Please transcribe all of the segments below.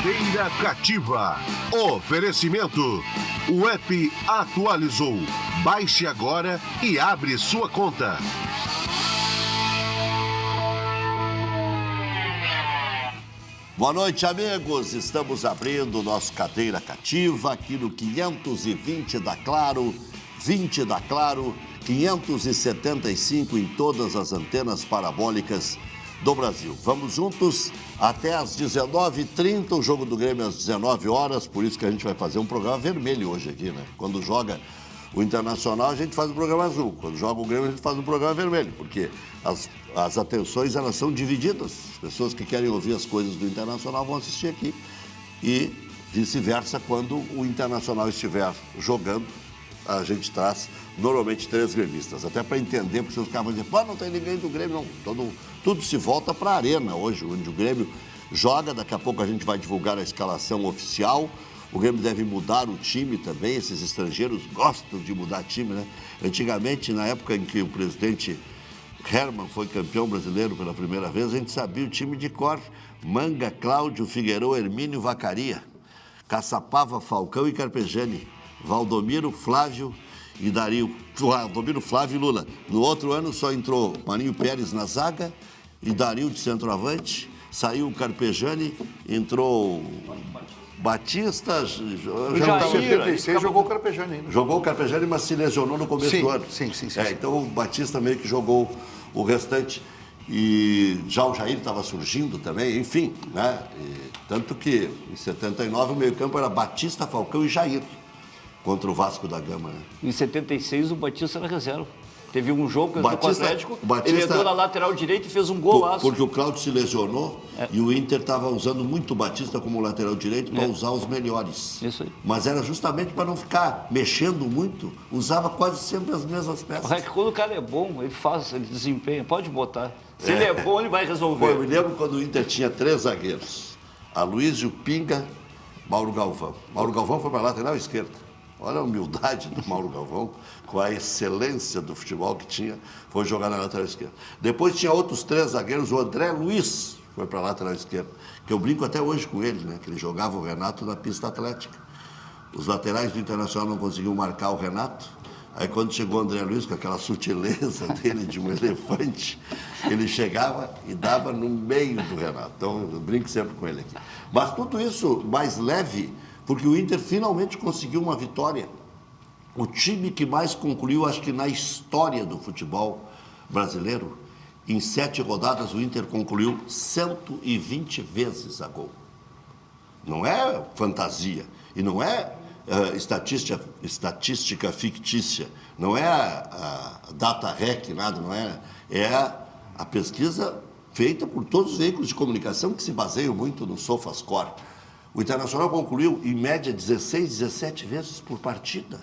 Cadeira Cativa. Oferecimento. O app atualizou. Baixe agora e abre sua conta. Boa noite, amigos. Estamos abrindo o nosso Cadeira Cativa aqui no 520 da Claro, 20 da Claro, 575 em todas as antenas parabólicas do Brasil. Vamos juntos até às 19h30, o jogo do Grêmio às 19 horas, por isso que a gente vai fazer um programa vermelho hoje aqui, né? Quando joga o Internacional, a gente faz um programa azul. Quando joga o Grêmio, a gente faz um programa vermelho, porque as atenções, elas são divididas. As pessoas que querem ouvir as coisas do Internacional vão assistir aqui. E vice-versa, quando o Internacional estiver jogando, a gente traz normalmente 3 gremistas. Até para entender, porque os caras vão dizer, pô, não tem ninguém do Grêmio, não. Tudo se volta para a arena hoje, onde o Grêmio joga. Daqui a pouco a gente vai divulgar a escalação oficial. O Grêmio deve mudar o time também. Esses estrangeiros gostam de mudar time, né? Antigamente, na época em que o presidente Hermann foi campeão brasileiro pela primeira vez, a gente sabia o time de cor. Manga, Cláudio, Figueiredo, Hermínio, Vacaria. Caçapava, Falcão e Carpegiani. Valdomiro, Flávio e Dario. Valdomiro, Flávio e Lula. No outro ano só entrou Marinho Pérez na zaga e Dario de centroavante. Saiu o Carpegiani, entrou Batista. Já em 76 jogou o Carpegiani ainda. Jogou o Carpegiani, mas se lesionou no começo do ano. Sim. Então o Batista meio que jogou o restante. E já o Jair estava surgindo também, enfim, né? Tanto que em 79 o meio-campo era Batista, Falcão e Jair contra o Vasco da Gama, né? Em 76 o Batista era reserva. Teve um jogo contra o Atlético, Batista, ele entrou na lateral direita e fez um golaço. Porque o Cláudio se lesionou e o Inter estava usando muito o Batista como lateral direito para usar os melhores. Isso aí. Mas era justamente para não ficar mexendo muito, usava quase sempre as mesmas peças. É que quando o cara é bom, ele faz, ele desempenha, pode botar. Se ele é bom, ele vai resolver. Pô, eu me lembro quando o Inter tinha 3 zagueiros. Aloysio, Pinga, Mauro Galvão. Mauro Galvão foi para a lateral esquerda. Olha a humildade do Mauro Galvão, com a excelência do futebol que tinha, foi jogar na lateral esquerda. Depois tinha outros 3 zagueiros, o André Luiz foi para a lateral esquerda, que eu brinco até hoje com ele, né? Que ele jogava o Renato na pista atlética. Os laterais do Internacional não conseguiam marcar o Renato. Aí quando chegou o André Luiz, com aquela sutileza dele de um elefante, ele chegava e dava no meio do Renato. Então eu brinco sempre com ele aqui. Mas tudo isso mais leve, porque o Inter finalmente conseguiu uma vitória. O time que mais concluiu, acho que na história do futebol brasileiro, em 7 rodadas o Inter concluiu 120 vezes a gol. Não é fantasia e não é estatística fictícia, não é a data rec, nada, não é. É a pesquisa feita por todos os veículos de comunicação que se baseiam muito no SofaScore. O Internacional concluiu, em média, 16, 17 vezes por partida.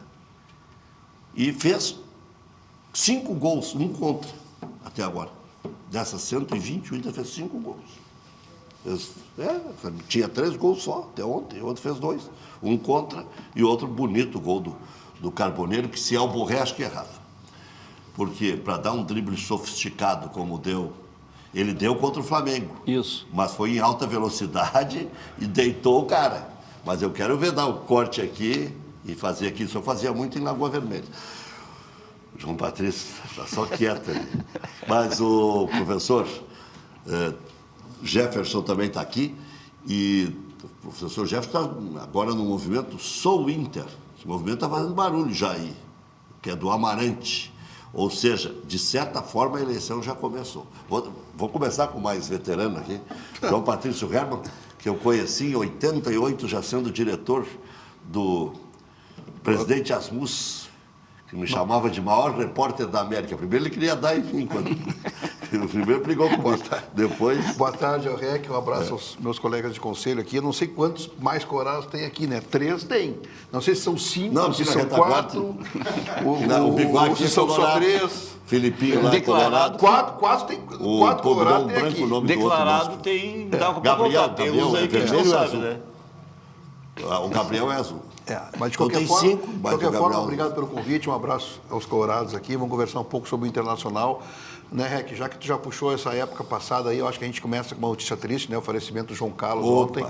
E fez 5 gols, 1 contra, até agora. Dessas 120, o Inter fez 5 gols. Tinha 3 gols só, até ontem. O outro fez 2. 1 contra e outro bonito gol do Carboneiro, que se é o Borré, acho que errava. Porque para dar um drible sofisticado como deu, ele deu contra o Flamengo. Isso. Mas foi em alta velocidade e deitou o cara. Mas eu quero ver dar o corte aqui e fazer aqui. Isso eu fazia muito em Lagoa Vermelha. O João Patrício está só quieto ali. Mas o professor Jefferson também está aqui. E o professor Jefferson está agora no movimento Sou Inter. Esse movimento está fazendo barulho já aí, que é do Amarante. Ou seja, de certa forma a eleição já começou. Vou começar com o mais veterano aqui, João Patrício Hermann, que eu conheci em 88, já sendo diretor do presidente Asmus, que me chamava de maior repórter da América. Primeiro ele queria dar em mim, quando... primeiro brigou com depois... Boa tarde, Rec, um abraço aos meus colegas de conselho aqui. Eu não sei quantos mais colorados tem aqui, né? 3 tem. Não sei se são 5, não, se são 4. O Bigode se são só 3. Filipinho lá declarado. 4 tem. 4 colorados tem aqui. Nome declarado tem... Gabriel, tem uns aí que a gente não sabe, né? O Gabriel é azul. Mas de qualquer forma, 5, de qualquer forma, obrigado pelo convite, um abraço aos colorados aqui, vamos conversar um pouco sobre o Internacional. Né, Rec, já que tu já puxou essa época passada aí, eu acho que a gente começa com uma notícia triste, né? O falecimento do João Carlos ontem.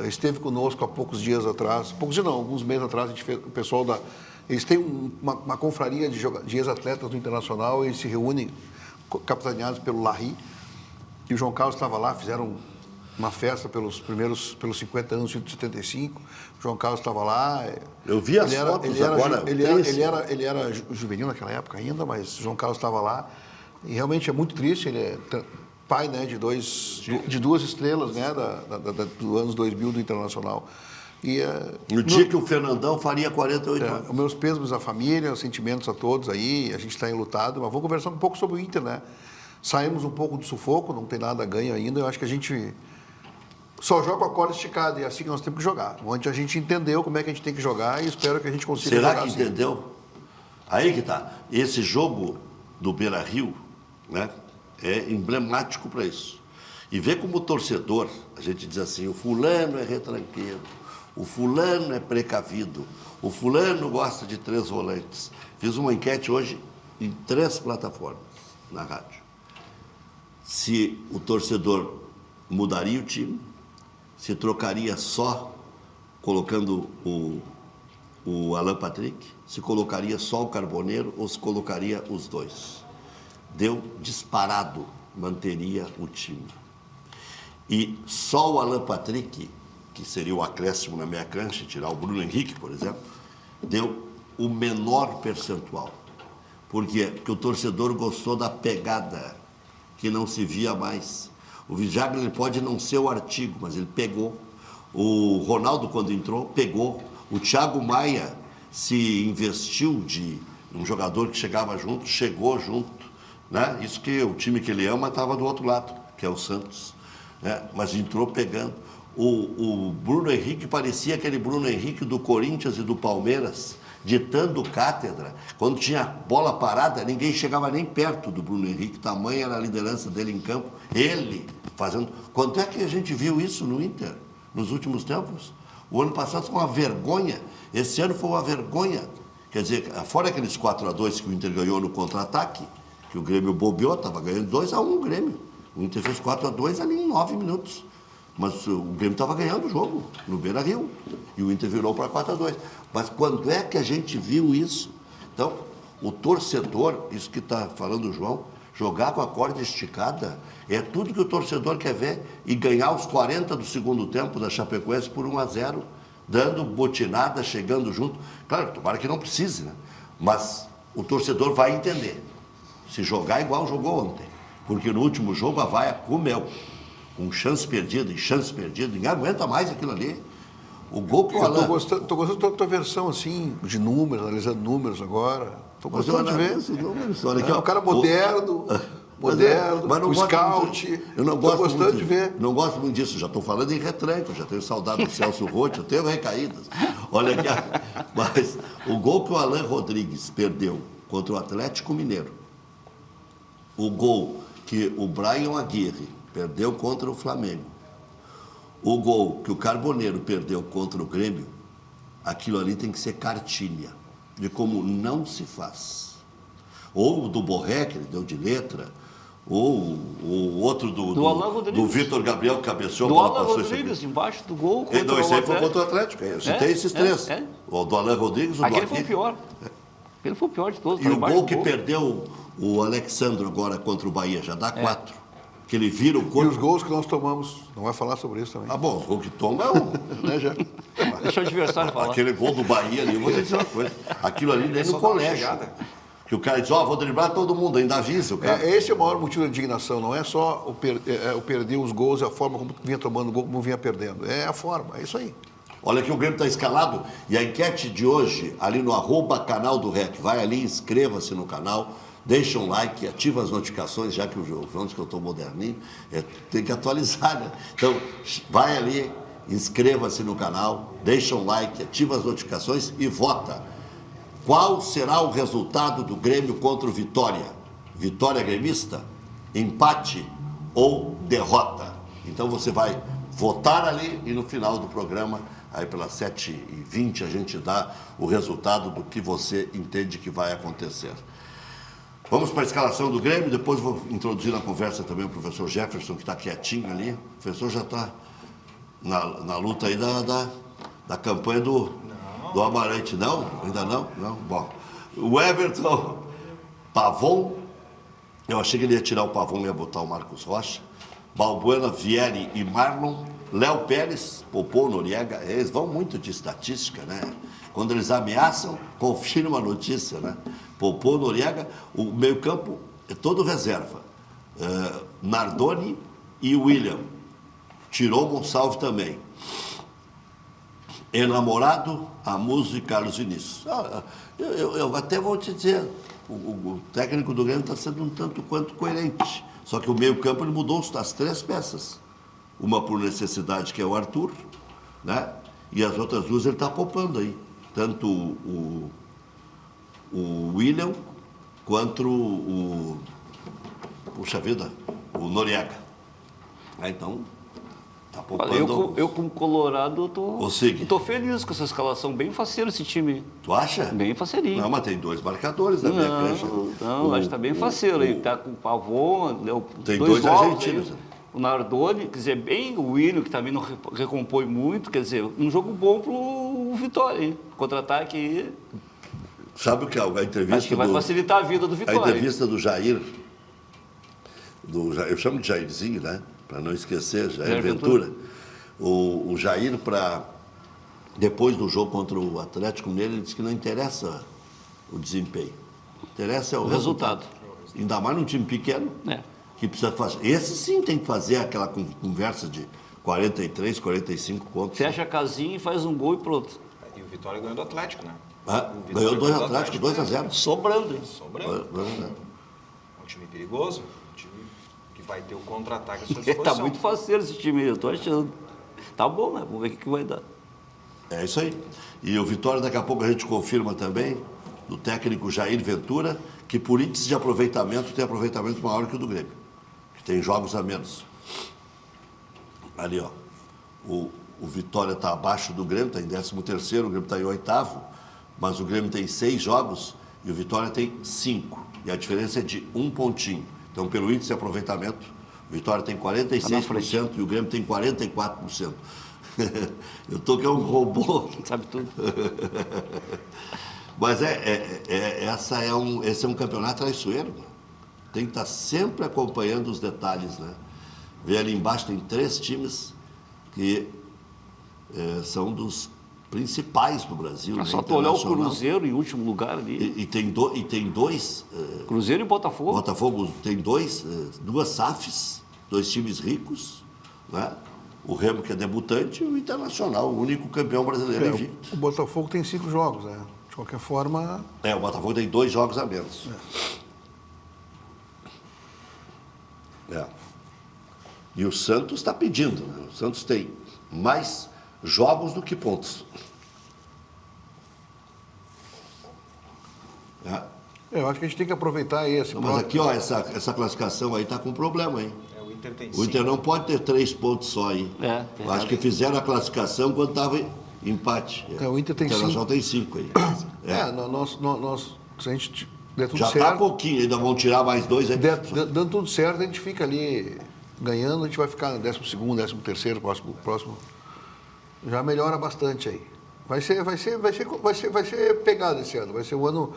esteve conosco há poucos dias atrás, alguns meses atrás, a gente fez, o pessoal eles têm uma confraria de ex-atletas do Internacional, eles se reúnem, capitaneados pelo Larry, e o João Carlos estava lá, fizeram uma festa pelos 50 anos de 75, o João Carlos estava lá. Eu vi as fotos agora. Ele era juvenil naquela época ainda, mas o João Carlos estava lá, e realmente é muito triste, ele é pai, né, de duas estrelas, né, do anos 2000 do Internacional. E, no dia que o Fernandão faria 48 anos. Os meus pêsames à família, os sentimentos a todos aí, a gente está enlutado, mas vamos conversar um pouco sobre o Inter, né? Saímos um pouco do sufoco, não tem nada a ganho ainda, eu acho que a gente só joga com a corda esticada, e é assim que nós temos que jogar. Onde a gente entendeu como é que a gente tem que jogar e espero que a gente consiga jogar. Será que assim. Entendeu? Aí que tá. Esse jogo do Beira-Rio, né, é emblemático para isso. E vê como o torcedor, a gente diz assim, o fulano é retranqueiro, o fulano é precavido, o fulano gosta de 3 volantes. Fiz uma enquete hoje em 3 plataformas na rádio. Se o torcedor mudaria o time, se trocaria só colocando o Alan Patrick, se colocaria só o Carboneiro ou se colocaria os dois. Deu disparado, manteria o time. E só o Alan Patrick, que seria o acréscimo na meia cancha, tirar o Bruno Henrique, por exemplo, deu o menor percentual. Por quê? Porque o torcedor gostou da pegada, que não se via mais. O Vijagra, ele pode não ser o artigo, mas ele pegou. O Ronaldo, quando entrou, pegou. O Thiago Maia se investiu de um jogador que chegava junto, chegou junto. Né? Isso que o time que ele ama estava do outro lado, que é o Santos. Né? Mas entrou pegando. O Bruno Henrique parecia aquele Bruno Henrique do Corinthians e do Palmeiras, ditando cátedra. Quando tinha bola parada, ninguém chegava nem perto do Bruno Henrique, tamanha era a liderança dele em campo, ele fazendo... Quanto é que a gente viu isso no Inter, nos últimos tempos? O ano passado foi uma vergonha, esse ano foi uma vergonha. Quer dizer, fora aqueles 4-2 que o Inter ganhou no contra-ataque, que o Grêmio bobeou, estava ganhando 2-1 o Grêmio. O Inter fez 4-2 ali em 9 minutos. Mas o Grêmio estava ganhando o jogo no Beira-Rio. E o Inter virou para 4-2. Mas quando é que a gente viu isso? Então, o torcedor, isso que está falando o João, jogar com a corda esticada, é tudo que o torcedor quer ver. E ganhar os 40 do segundo tempo da Chapecoense por 1-0, dando botinada, chegando junto. Claro, tomara que não precise, né? Mas o torcedor vai entender. Se jogar igual jogou ontem. Porque no último jogo a vaia comeu. Com chance perdida, ninguém aguenta mais aquilo ali. O gol que o Alan... Estou gostando da tua versão, assim, de números, analisando números agora. Estou gostando de ver. Números, olha aqui, um cara moderno, mas não o scout. Eu não gosto gostando muito de ver. Não gosto muito disso. Já estou falando em retranco, já tenho saudade do Celso Roth, eu tenho recaídas. Olha aqui, mas o gol que o Alan Rodrigues perdeu contra o Atlético Mineiro, o gol que o Brian Aguirre perdeu contra o Flamengo, o gol que o Carboneiro perdeu contra o Grêmio, aquilo ali tem que ser cartilha de como não se faz. Ou o do Borré, que ele deu de letra, ou o outro do Vitor Gabriel, que cabeceou, do a bola Alan passou Rodrigues, embaixo do gol. Não, esse aí foi contra o Atlético. Eu citei esses três. O do Alan Rodrigues, o aquele do foi o pior. Aquele foi o pior de todos. E o gol que perdeu o Alexandro agora contra o Bahia, já dá 4. Que ele vira o corpo. E os gols que nós tomamos, não vai falar sobre isso também. Ah, bom, os gols que toma é o... né, já? Deixa o adversário falar. Aquele gol do Bahia ali, eu vou te dizer uma coisa. Aquilo ali nem no colégio. Que o cara diz, vou driblar todo mundo, ainda avisa o cara. Esse é o maior motivo de indignação, não é só o perder os gols, é a forma como vinha tomando gol, como vinha perdendo. É a forma, é isso aí. Olha que o Grêmio está escalado e a enquete de hoje, ali no @canal do REC, vai ali, inscreva-se no canal, deixa um like, ativa as notificações, já que o João diz que eu estou moderninho, tem que atualizar, né? Então, vai ali, inscreva-se no canal, deixa um like, ativa as notificações e vota. Qual será o resultado do Grêmio contra o Vitória? Vitória gremista? Empate ou derrota? Então você vai votar ali e no final do programa, aí pelas 7h20, a gente dá o resultado do que você entende que vai acontecer. Vamos para a escalação do Grêmio, depois vou introduzir na conversa também o professor Jefferson, que está quietinho ali. O professor já está na luta aí da campanha do Amarante. Não? Ainda não? Não? Bom. O Everton, Pavon, eu achei que ele ia tirar o Pavon e ia botar o Marcos Rocha. Balbuena, Vieri e Marlon. Léo Pérez, Popô, Noriega, eles vão muito de estatística, né? Quando eles ameaçam, confirma a notícia, né? Popô, Noriega, o meio-campo é todo reserva. Nardoni e William. Tirou o Monsalve também. Enamorado, Amuso e Carlos Vinícius. Eu até vou te dizer, o técnico do Grêmio está sendo um tanto quanto coerente. Só que o meio-campo ele mudou as 3 peças. Uma por necessidade, que é o Arthur, né? E as outras 2 ele está poupando aí. Tanto o William quanto puxa vida, o Noriega. Então, está poupando. Eu como colorado, tô feliz com essa escalação. Bem faceiro esse time. Tu acha? Bem faceirinho. Não, mas tem 2 marcadores na minha cancha. Não, acho que está bem faceiro. Ele está com o Pavon, tem 2 argentinos. O Nardoni, quer dizer, bem o William, que também não recompõe muito, quer dizer, um jogo bom pro Vitória, hein? Contra-ataque aí. Sabe o que é a entrevista? Acho que vai facilitar a vida do Vitória. A entrevista do Jair, eu chamo de Jairzinho, né? Para não esquecer, Jair Ventura. O Jair, depois do jogo contra o Atlético Mineiro, ele disse que não interessa o desempenho. Interessa o resultado. Ainda mais num time pequeno. Que precisa fazer. Esse sim tem que fazer aquela conversa de 43, 45 pontos. Fecha a casinha e faz um gol e pronto. E o Vitória ganhou do Atlético, né? Ganhou 2 Atlético, 2-0. Sobrando, hein? Sobrando. Um time perigoso, um time que vai ter o contra-ataque à sua disposição. Tá muito faceiro esse time aí, eu tô achando. Tá bom, né? Vamos ver o que vai dar. É isso aí. E o Vitória, daqui a pouco a gente confirma também, do técnico Jair Ventura, que por índice de aproveitamento tem aproveitamento maior que o do Grêmio. Tem jogos a menos. Ali, ó. O Vitória está abaixo do Grêmio, está em 13º, o Grêmio está em 8º, mas o Grêmio tem 6 jogos e o Vitória tem 5. E a diferença é de 1 pontinho. Então, pelo índice de aproveitamento, o Vitória tem 46% e o Grêmio tem 44%. Eu tô que é um robô. Sabe tudo. Mas esse é um campeonato traiçoeiro, né? Tem que estar sempre acompanhando os detalhes, né? Vê ali embaixo, tem 3 times que são dos principais do Brasil. É só tu olhar o Cruzeiro em último lugar ali. E tem 2... Cruzeiro e Botafogo. Botafogo tem 2 SAFs, 2 times ricos, né? O Remo, que é debutante, e o Internacional, o único campeão brasileiro invicto. O Botafogo tem 5 jogos, né? De qualquer forma... O Botafogo tem 2 jogos a menos. E o Santos está pedindo, né? O Santos tem mais jogos do que pontos. Eu acho que a gente tem que aproveitar esse. Mas aqui, ó, essa classificação aí está com problema, hein? O Inter tem 5. O Inter não pode ter 3 pontos só aí. Eu acho que fizeram a classificação quando estava empate. O Inter tem 5. O Internacional tem 5 aí. Nós, se a gente der tudo já certo... Já está pouquinho, ainda vão tirar mais 2 aí. Dando tudo certo, a gente fica ali ganhando, a gente vai ficar no 12º, 13º, próximo. Já melhora bastante aí. Vai ser pegado esse ano. Vai ser um ano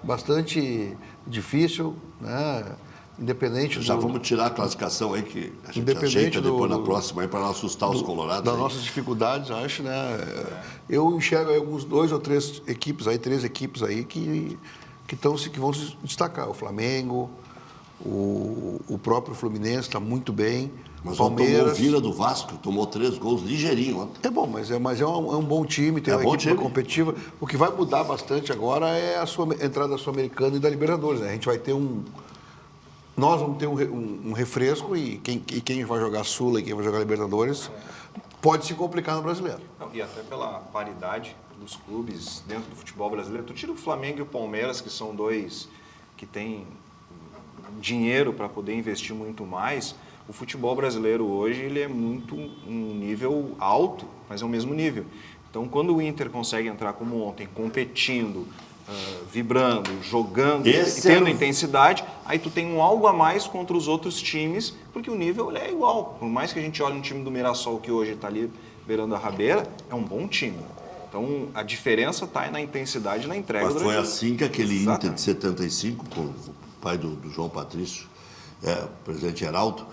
bastante difícil, né? Independente já vamos tirar a classificação aí que a gente ajeita depois na próxima aí para não assustar os colorados. Das nossas dificuldades, acho, né? Eu enxergo aí alguns 2 ou 3 equipes aí, 3 equipes aí que vão se destacar. O Flamengo, o próprio Fluminense está muito bem. Mas o Palmeiras tomou vira do Vasco, tomou 3 gols ligeirinho ontem. É bom, mas é um bom time, tem uma equipe competitiva. O que vai mudar bastante agora é a entrada da Sul-Americana e da Libertadores, né? A gente vai ter nós vamos ter um refresco e quem vai jogar Sula e quem vai jogar Libertadores pode se complicar no brasileiro. Não, e até pela paridade dos clubes dentro do futebol brasileiro. Tu tira o Flamengo e o Palmeiras, que são 2 que têm dinheiro para poder investir muito mais. O futebol brasileiro hoje ele é muito um nível alto, mas é o mesmo nível. Então, quando o Inter consegue entrar como ontem, competindo, vibrando, jogando, Esse tendo é o- intensidade, aí tu tem um algo a mais contra os outros times, porque o nível ele é igual. Por mais que a gente olhe um time do Mirassol que hoje está ali beirando a rabeira, é um bom time. Então, a diferença está na intensidade e na entrega. Mas foi durante- assim que aquele Inter Exatamente. de 75, com o pai do João Patrício, o presidente Heraldo,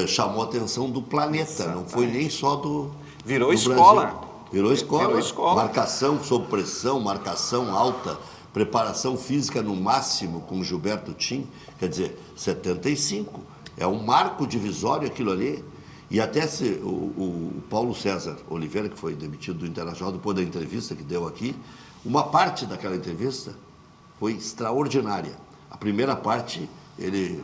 chamou a atenção do planeta, não foi nem só do Virou do escola. Brasil. Virou escola. Virou escola. Marcação sob pressão, marcação alta, preparação física no máximo com o Gilberto Tim. Quer dizer, 75. É um marco divisório aquilo ali. E até se o Paulo César Oliveira, que foi demitido do Internacional depois da entrevista que deu aqui, uma parte daquela entrevista foi extraordinária. A primeira parte, ele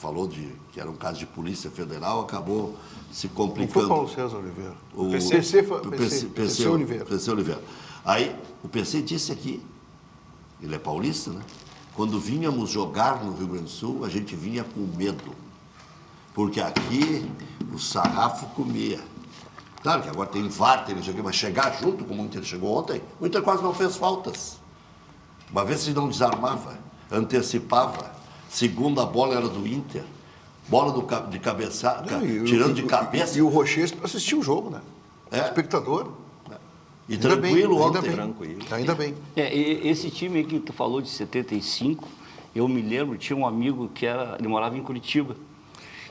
falou que era um caso de Polícia Federal, acabou se Não foi complicando. Paulo César Oliveira. O PC Oliveira. PC Oliveira. Aí, o PC disse aqui, ele é paulista, né? Quando vínhamos jogar no Rio Grande do Sul, a gente vinha com medo. Porque aqui o sarrafo comia. Claro que agora tem VAR, tem não sei o quê, mas chegar junto como o Inter chegou ontem, o Inter quase não fez faltas. Uma vez se não desarmava, antecipava. Segunda bola era do Inter. Bola de cabeçada, tirando de cabeça. E o Rocher assistiu o jogo, né? É. Espectador. E Ainda tranquilo bem, ontem. Ainda bem. Tranquilo. Ainda bem. Esse time aí que tu falou de 75, eu me lembro, tinha um amigo ele morava em Curitiba.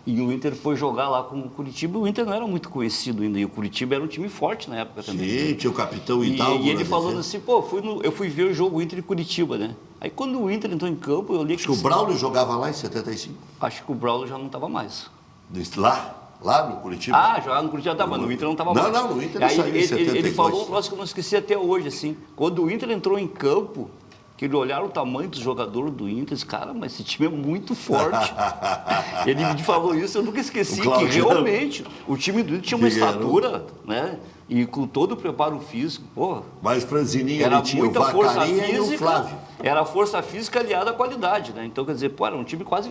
E o Inter foi jogar lá com o Curitiba. O Inter não era muito conhecido ainda. E o Curitiba era um time forte na época também. Sim, tinha o capitão Hidalgo. E ele na falando defesa. assim, pô, eu fui ver o jogo Inter e Curitiba, né? Aí quando o Inter entrou em campo, eu olhei Acho que o Braulio jogava lá em 75. Acho que o Braulio já não estava mais. Lá no Curitiba. Ah, jogava no Curitiba, tá, mas no Inter não estava mais. Não, no Inter ele Aí saiu em ele 72. falou um troço que eu não esqueci até hoje, assim. Quando o Inter entrou em campo, que ele olharam o tamanho dos jogadores do Inter, disse, cara, mas esse time é muito forte. Ele me falou isso, eu nunca esqueci, O que Claudião. realmente o time do Inter tinha uma Figueiredo. estatura, né? E com todo o preparo físico, pô, Mas Franzininho era ele tinha o muita força Vacaria e o física, Flávio. era a força física aliada à qualidade, né? Então, quer dizer, pô, era um time quase...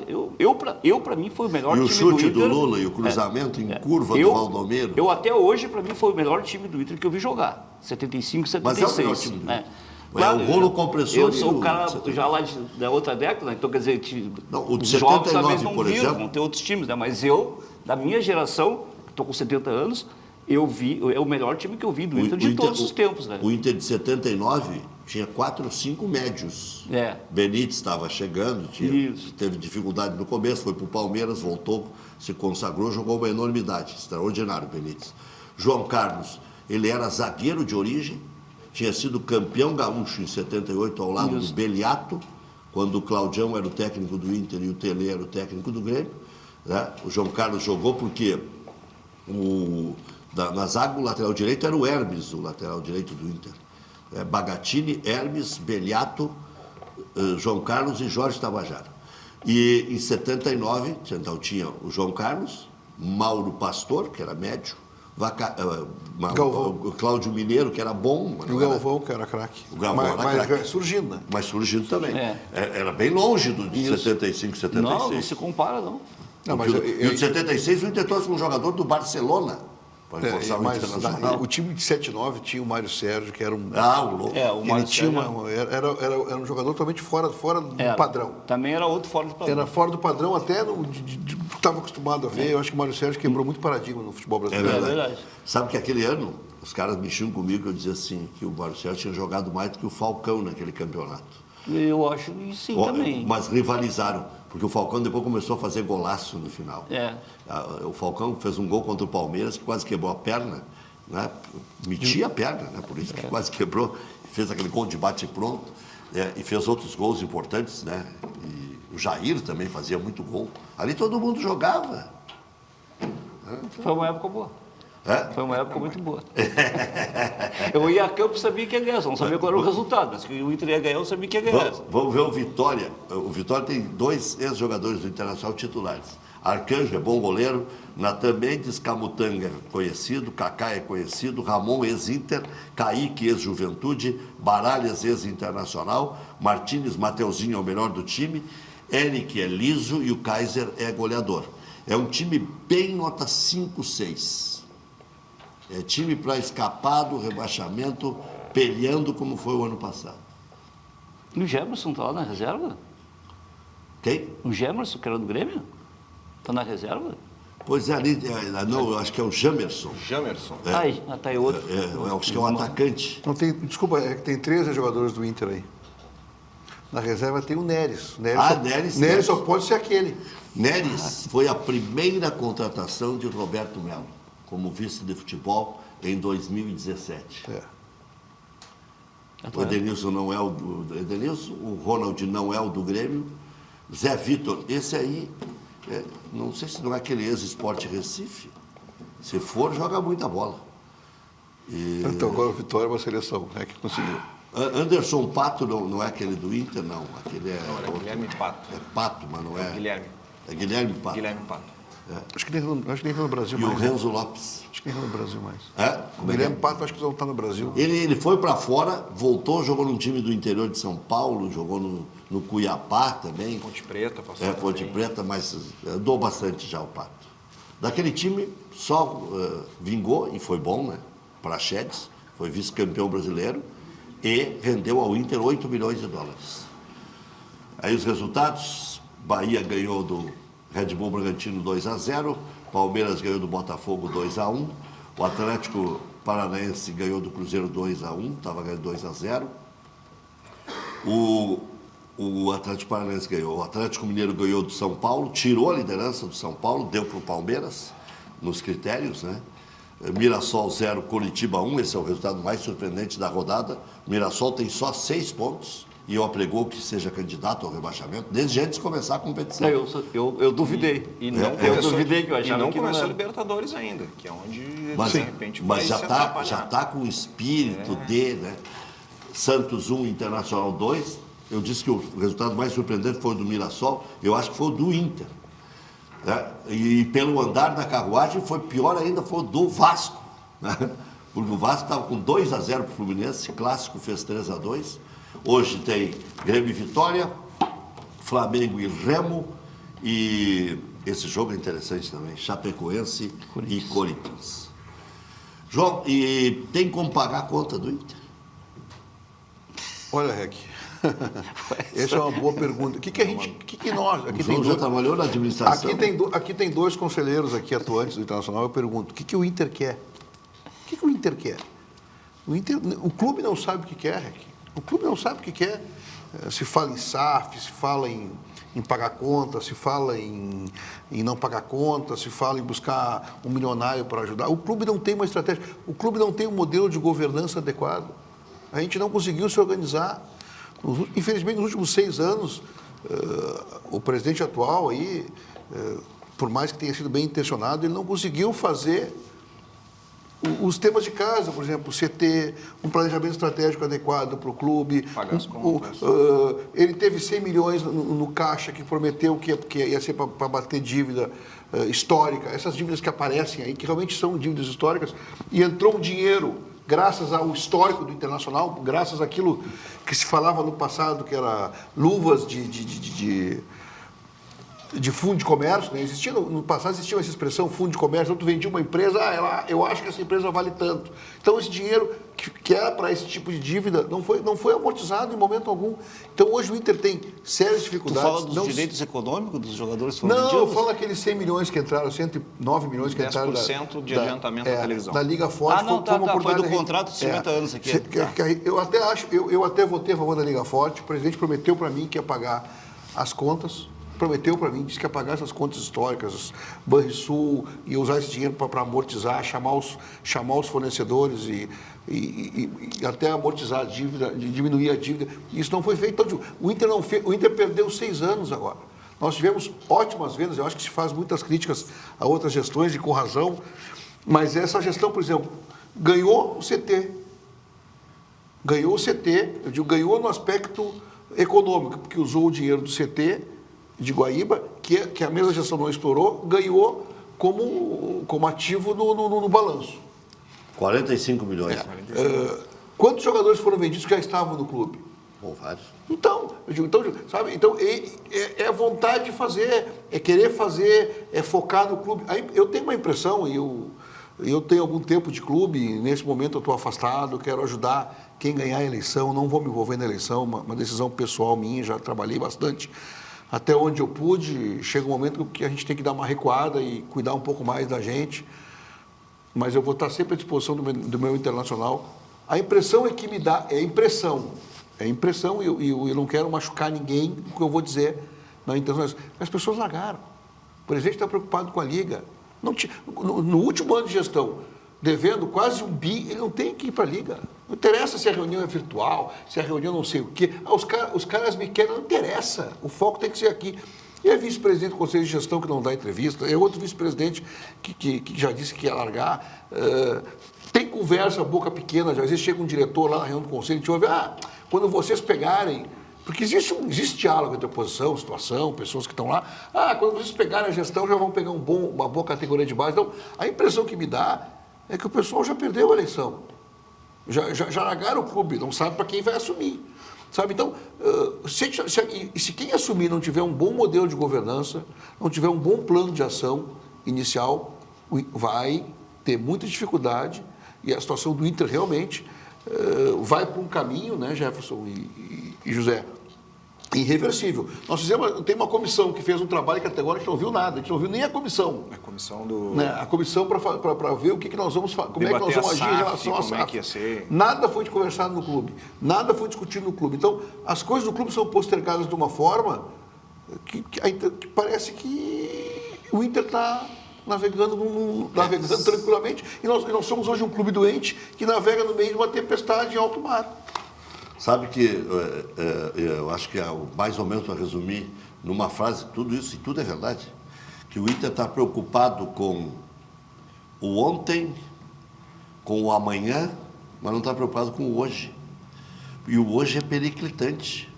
Pra mim, foi o melhor E o time chute do Inter. do Lula e o cruzamento em curva do Valdomiro. Eu até hoje, pra mim, foi o melhor time do Inter que eu vi jogar. 75, Mas é o 76. melhor time do né? Inter. É o rolo compressor Eu e sou o o cara 79. já lá da outra década, então quer dizer, Não, o de os jovens 79, talvez não por viram, exemplo. vão ter outros times, né? Mas eu, da minha geração, que estou com 70 anos, eu vi, é o melhor time que eu vi do Inter de todos os tempos, né? O Inter de 79 tinha 4 ou 5 médios. É. Benítez estava chegando, Isso. teve dificuldade no começo, foi para o Palmeiras, voltou, se consagrou, jogou uma enormidade. Extraordinário, Benítez. João Carlos, ele era zagueiro de origem, tinha sido campeão gaúcho em 78 ao lado Isso. do Beliato, quando o Claudião era o técnico do Inter e o Tele era o técnico do Grêmio. Né? O João Carlos jogou porque na zaga o lateral direito era o Hermes, o lateral direito do Inter. Bagatini, Hermes, Beliato, João Carlos e Jorge Tabajara. E em 79, então tinha o João Carlos, Mauro Pastor, que era médio, Galvão. o Cláudio Mineiro, que era bom. mas E o não era- Galvão, que era craque. O Galvão era Mas craque. surgindo, né? Mas surgindo também. É. Era bem longe do de Isso. 75, 76. Não se compara, não. Não, mas E o de 76 o Inter trouxe um jogador do Barcelona para reforçar o mas Internacional. o time de 79 tinha o Mário Sérgio, que era um... O louco. É, o ele Mário tinha Sérgio era um jogador totalmente fora do era. padrão. Também era outro fora do padrão. Era fora do padrão, até estava acostumado a ver. Eu acho que o Mário Sérgio quebrou muito paradigma no futebol É brasileiro. verdade. verdade. Sabe que aquele ano, os caras mexiam comigo, eu dizia assim, que o Mário Sérgio tinha jogado mais do que o Falcão naquele campeonato. Eu acho que sim também. Mas rivalizaram, porque o Falcão depois começou a fazer golaço no final. É. O Falcão fez um gol contra o Palmeiras, que quase quebrou a perna, né? Metia a perna, né? Por isso que quase quebrou. Fez aquele gol de bate-pronto, e fez outros gols importantes, né? E o Jair também fazia muito gol. Ali todo mundo jogava. Foi uma época boa. É? Foi uma época muito boa. Eu ia a campo e sabia que ia ganhar, só não sabia qual era o resultado. Mas que o Inter ia ganhar, eu sabia que ia ganhar. Vamos ver o Vitória. O Vitória tem 2 ex-jogadores do Internacional titulares. Arcanjo é bom goleiro, Natan Mendes, Camutanga é conhecido, Kaká é conhecido, Ramon ex-Inter, Kaique ex-Juventude, Baralhas ex-Internacional, Martínez, Mateuzinho é o melhor do time, Eric é liso e o Kaiser é goleador. É um time bem nota 5, 6. É time para escapar do rebaixamento, peleando como foi o ano passado. E o Gemerson tá lá na reserva? Quem? O Gemerson, que era do Grêmio? Tá na reserva? Pois é, ali, não, eu acho que é o Jamerson. Jamerson. Tá aí outro. Eu acho que é um atacante. Não tem, desculpa, é que tem 13 jogadores do Inter aí. Na reserva tem o Neres. Neres só pode ser aquele. Neres foi a primeira contratação de Roberto Melo, como vice de futebol em 2017. O Edenilson não é o do Edenilson, o Ronald não é o do Grêmio. Zé Vitor, esse aí, não sei se não é aquele ex-Sport Recife. Se for, joga muita bola. Então agora o Vitória é uma seleção, é que conseguiu. Anderson Pato não é aquele do Inter, não. Aquele é. Não, era Guilherme Pato. É Pato, mas não é. Guilherme. É Guilherme Pato. Guilherme Pato. Acho que nem tá no Brasil E mais. o Renzo Lopes. Acho que nem tá no Brasil mais. O O Guilherme Pato acho que não está no Brasil. Ele foi para fora, voltou, jogou num time do interior de São Paulo, jogou no Cuiabá também. Ponte Preta, passou Ponte também. Preta, mas andou bastante já o Pato. Daquele time só vingou, e foi bom, né? Praxedes, foi vice-campeão brasileiro e rendeu ao Inter 8 milhões de dólares. Aí os resultados, Bahia ganhou do Red Bull Bragantino 2-0, Palmeiras ganhou do Botafogo 2-1, o Atlético Paranaense ganhou do Cruzeiro 2-1, estava ganhando 2-0. O Atlético Paranaense ganhou, o Atlético Mineiro ganhou do São Paulo, tirou a liderança do São Paulo, deu para o Palmeiras, nos critérios, né? Mirassol 0, Coritiba 1, esse é o resultado mais surpreendente da rodada. Mirassol tem só 6 pontos e eu apregou que seja candidato ao rebaixamento desde antes de começar a competição. Eu duvidei. Eu duvidei que eu achava e não que começou a era. Libertadores ainda, que é onde, Mas, de repente, mas vai já se está atrapalhar. com o espírito de, né? Santos 1, Internacional 2. Eu disse que o resultado mais surpreendente foi o do Mirassol, eu acho que foi o do Inter. Né? E pelo andar da carruagem foi pior ainda, foi o do Vasco. Né? Porque o Vasco estava com 2-0 para o Fluminense, clássico fez 3-2. Hoje tem Grêmio e Vitória, Flamengo e Remo, e esse jogo é interessante também, Chapecoense e Corinthians. João, e tem como pagar a conta do Inter? Olha, Rec, essa é uma boa pergunta. O que nós... Aqui O João já trabalhou na administração. Aqui tem 2 conselheiros aqui atuantes do Internacional. Eu pergunto, o que o Inter quer? O que o Inter quer? O clube não sabe o que quer, Rec. O clube não sabe o que quer. Se fala em SAF, se fala em pagar conta, se fala em não pagar conta, se fala em buscar um milionário para ajudar. O clube não tem uma estratégia, o clube não tem um modelo de governança adequado. A gente não conseguiu se organizar. Infelizmente, nos últimos 6 anos, o presidente atual aí, por mais que tenha sido bem intencionado, ele não conseguiu fazer os temas de casa, por exemplo, o CT, um planejamento estratégico adequado para o clube. Pagar as contas. Ele teve 100 milhões no caixa que prometeu que ia ser para bater dívida histórica, essas dívidas que aparecem aí, que realmente são dívidas históricas, e entrou um dinheiro, graças ao histórico do Internacional, graças àquilo que se falava no passado, que era luvas de fundo de comércio, né? No passado existia essa expressão, fundo de comércio, então tu vendia uma empresa, eu acho que essa empresa vale tanto. Então esse dinheiro que era para esse tipo de dívida não foi amortizado em momento algum. Então hoje o Inter tem sérias Tu dificuldades. fala dos direitos econômicos dos jogadores que foram Não, vendidos? eu falo aqueles 100 milhões que entraram, 109 milhões que entraram 10% de adiantamento da televisão. Da Liga Forte. Foi do contrato de 50 anos aqui. Eu até acho, eu até votei a favor da Liga Forte, o presidente prometeu para mim que ia pagar as contas, prometeu para mim, disse que ia pagar essas contas históricas, Banrisul, e usar esse dinheiro para amortizar, chamar os fornecedores e até amortizar a dívida, diminuir a dívida. Isso não foi feito. Então, o Inter perdeu 6 anos agora. Nós tivemos ótimas vendas, eu acho que se faz muitas críticas a outras gestões, e com razão, mas essa gestão, por exemplo, ganhou o CT. Ganhou o CT, eu digo, ganhou no aspecto econômico, porque usou o dinheiro do CT de Guaíba, que a mesma gestão não explorou, ganhou como ativo no balanço. 45 milhões. Quantos jogadores foram vendidos que já estavam no clube? Bom, vários. Então, sabe? Então, é vontade de fazer, é querer fazer, é focar no clube. Aí, eu tenho uma impressão, e Eu tenho algum tempo de clube, nesse momento eu estou afastado, quero ajudar quem ganhar a eleição, não vou me envolver na eleição, uma decisão pessoal minha, já trabalhei bastante até onde eu pude. Chega um momento que a gente tem que dar uma recuada e cuidar um pouco mais da gente, mas eu vou estar sempre à disposição do meu internacional. A impressão é que me dá, é impressão e eu não quero machucar ninguém com o que eu vou dizer na internacional. As pessoas largaram, o presidente está preocupado com a Liga. No último ano de gestão, devendo quase 1 bi, ele não tem que ir para a Liga. Não interessa se a reunião é virtual, se a reunião não sei o quê. Os caras me querem, não interessa. O foco tem que ser aqui. E é vice-presidente do Conselho de Gestão que não dá entrevista, é outro vice-presidente que já disse que ia largar. Tem conversa, boca pequena, às vezes chega um diretor lá na reunião do Conselho e te ouve, quando vocês pegarem... Porque existe diálogo entre oposição, situação, pessoas que estão lá. Quando vocês pegarem a gestão, já vão pegar uma boa categoria de base. Então, a impressão que me dá é que o pessoal já perdeu a eleição. Já largaram o clube, não sabe para quem vai assumir. Sabe? Então, se quem assumir não tiver um bom modelo de governança, não tiver um bom plano de ação inicial, vai ter muita dificuldade e a situação do Inter realmente vai para um caminho, né, Jefferson e José, irreversível. Tem uma comissão que fez um trabalho que até agora a gente não viu nada, a gente não viu nem a comissão. A comissão do... Né, a comissão para ver o que nós vamos fazer, como é que nós vamos agir em relação à SAF. Nada foi conversado no clube, nada foi discutido no clube. Então, as coisas do clube são postergadas de uma forma que parece que o Inter está navegando tranquilamente. E nós somos hoje um clube doente que navega no meio de uma tempestade em alto mar. Sabe que eu acho que mais ou menos para resumir numa frase tudo isso, e tudo é verdade, que o Inter está preocupado com o ontem, com o amanhã, mas não está preocupado com o hoje. E o hoje é periclitante,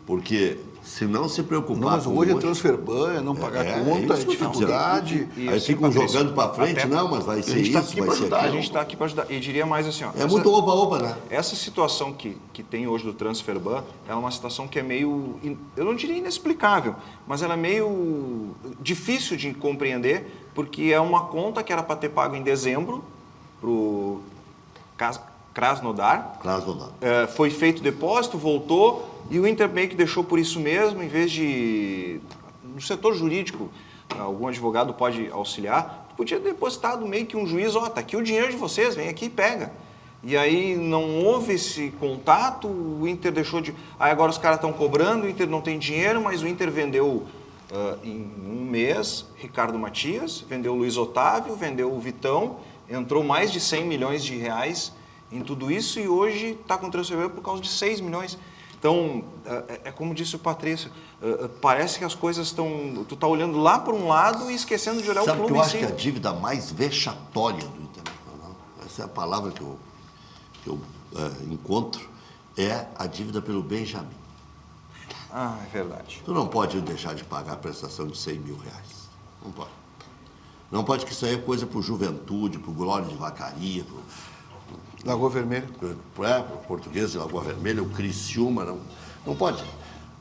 porque se não se preocupar não, mas com hoje é transfer ban, é não pagar conta, é dificuldade. Aí ficam jogando para frente, não, mas vai ser isso, vai ser aquilo. A gente está aqui para ajudar. E diria mais assim, muito oba-oba, né? Essa situação que tem hoje do transfer ban é uma situação que é meio, eu não diria inexplicável, mas ela é meio difícil de compreender, porque é uma conta que era para ter pago em dezembro para o Krasnodar. Foi feito o depósito, voltou, e o Inter meio que deixou por isso mesmo, em vez de... No setor jurídico, algum advogado pode auxiliar, podia ter depositado meio que um juiz, tá aqui o dinheiro de vocês, vem aqui e pega. E aí não houve esse contato, o Inter deixou de... Aí agora os caras estão cobrando, o Inter não tem dinheiro, mas o Inter vendeu em um mês Ricardo Matias, vendeu o Luiz Otávio, vendeu o Vitão, entrou mais de 100 milhões de reais em tudo isso e hoje está com transfer por causa de 6 milhões. Então, é como disse o Patrício, parece que as coisas estão... Tu está olhando lá para um lado e esquecendo de olhar o clube em si. Sabe que eu acho que a dívida mais vexatória do Internacional, essa é a palavra que eu encontro, é a dívida pelo Benjamin. É verdade. Tu não pode deixar de pagar a prestação de 100 mil reais. Não pode. Não pode, que isso aí é coisa para o Juventude, para o Glória de Vacaria, Lagoa Vermelha. Para o Português de Lagoa Vermelha, o Criciúma, não pode.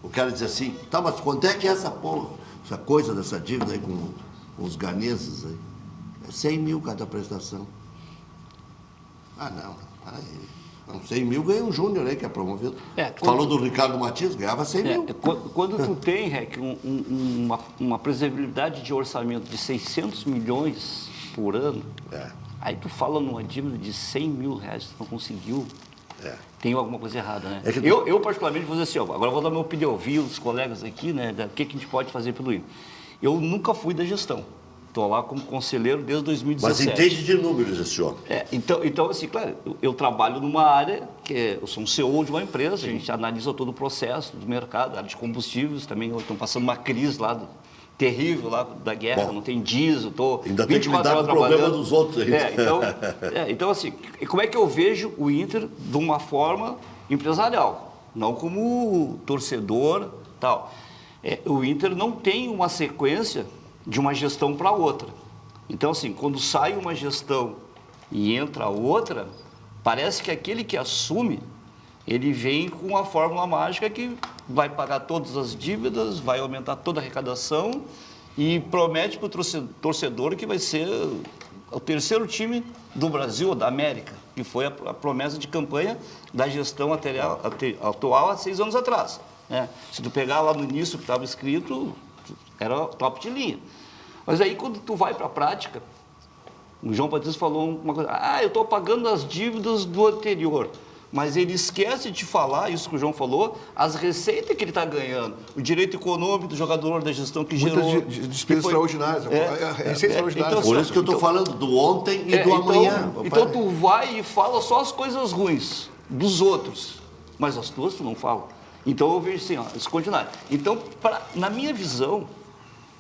O cara diz assim, mas quanto é que é essa porra? Essa coisa dessa dívida aí com os ganeses aí? É 100 mil cada prestação. Não, 100 mil ganha um Júnior aí que é promovido. Falou do Ricardo Matias, ganhava 100 mil. Quando tu tem, Rec, uma previsibilidade de orçamento de 600 milhões por ano, aí tu fala numa dívida de 100 mil reais, tu não conseguiu, tem alguma coisa errada, né? Eu particularmente, vou dizer assim, agora eu vou dar minha opinião, ouvir os colegas aqui, né, do que a gente pode fazer pelo Inter. Eu nunca fui da gestão. Estou lá como conselheiro desde 2017. Mas entende de números esse homem. Então, assim, claro, eu trabalho numa área que eu sou um CEO de uma empresa, a gente analisa todo o processo do mercado, área de combustíveis, também estão passando uma crise lá terrível lá da guerra, não tem diesel, estou 24 horas trabalhando. Problema dos outros aí. Então, assim, como é que eu vejo o Inter de uma forma empresarial, não como torcedor, tal. O Inter não tem uma sequência de uma gestão para outra. Então, assim, quando sai uma gestão e entra outra, parece que aquele que assume, ele vem com a fórmula mágica que vai pagar todas as dívidas, vai aumentar toda a arrecadação e promete para o torcedor que vai ser o terceiro time do Brasil, da América, que foi a promessa de campanha da gestão atual há 6 anos atrás. Né? Se tu pegar lá no início que estava escrito, era top de linha. Mas aí quando tu vai para a prática, o João Batista falou uma coisa, eu estou pagando as dívidas do anterior. Mas ele esquece de falar, isso que o João falou, as receitas que ele está ganhando, o direito econômico do jogador, da gestão que gerou... Muitas despesas extraordinárias, receitas extraordinárias. Por isso que eu estou falando do ontem e do amanhã. Então tu vai e fala só as coisas ruins dos outros, mas as tuas tu não fala. Então eu vejo assim, isso continuar. Então, na minha visão,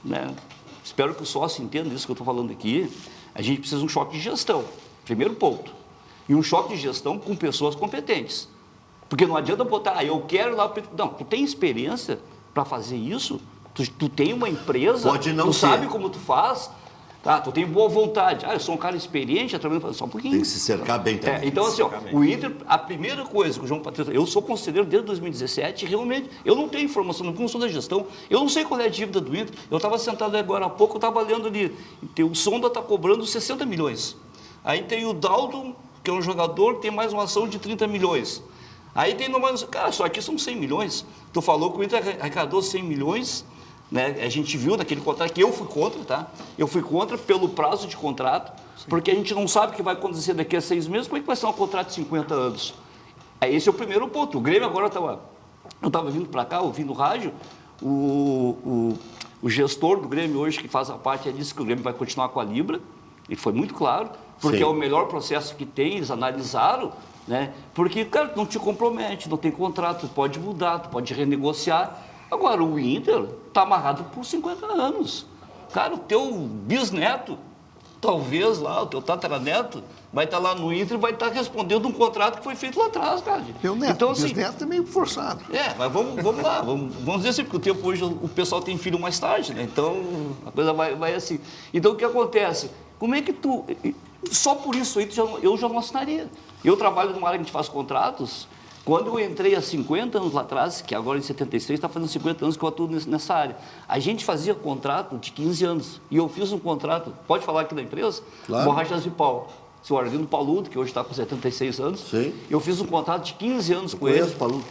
né, espero que o sócio entenda isso que eu estou falando aqui, a gente precisa de um choque de gestão, primeiro ponto. E um choque de gestão com pessoas competentes. Porque não adianta botar, eu quero lá... Não, tu tem experiência para fazer isso? Tu tem uma empresa, pode não tu ser. Sabe como tu faz, tá? Tu tem boa vontade. Eu sou um cara experiente, trabalhando só um pouquinho. Tem que se cercar bem também. Então, assim, o Inter, a primeira coisa que o João Patrício... Eu sou conselheiro desde 2017, realmente, eu não tenho informação, não sou da gestão, eu não sei qual é a dívida do Inter. Eu estava sentado agora há pouco, eu estava lendo ali, o Sonda está cobrando 60 milhões. Aí tem o Dalton, que é um jogador que tem mais uma ação de 30 milhões. Aí tem mais... Cara, só aqui são 100 milhões. Tu falou que o Inter arrecadou 100 milhões, né? A gente viu naquele contrato, que eu fui contra, tá? Eu fui contra pelo prazo de contrato, porque a gente não sabe o que vai acontecer daqui a 6 meses, como é que vai ser um contrato de 50 anos? Esse é o primeiro ponto. O Grêmio agora eu estava vindo para cá, ouvindo rádio, o gestor do Grêmio hoje, que faz a parte, disse que o Grêmio vai continuar com a Libra, e foi muito claro, porque é o melhor processo que tem, eles analisaram, né? Porque, cara, não te compromete, não tem contrato, tu pode mudar, tu pode renegociar. Agora, o Inter está amarrado por 50 anos. Cara, o teu bisneto, talvez lá, o teu tataraneto, vai estar lá no Inter e vai estar respondendo um contrato que foi feito lá atrás, cara. Meu neto, então, assim, bisneto é meio forçado. Mas vamos lá, vamos dizer assim, porque o tempo hoje o pessoal tem filho mais tarde, né? Então, a coisa vai assim. Então, o que acontece? Como é que tu... Só por isso aí eu já não assinaria. Eu trabalho numa área que a gente faz contratos. Quando eu entrei há 50 anos lá atrás, que agora em 76 está fazendo 50 anos que eu atuo nessa área, a gente fazia contrato de 15 anos. E eu fiz um contrato, pode falar aqui da empresa? Claro. Borrachas de Pau. O senhor Arlindo Paludo, que hoje está com 76 anos. Sim. Eu fiz um contrato de 15 anos com ele. Paludo.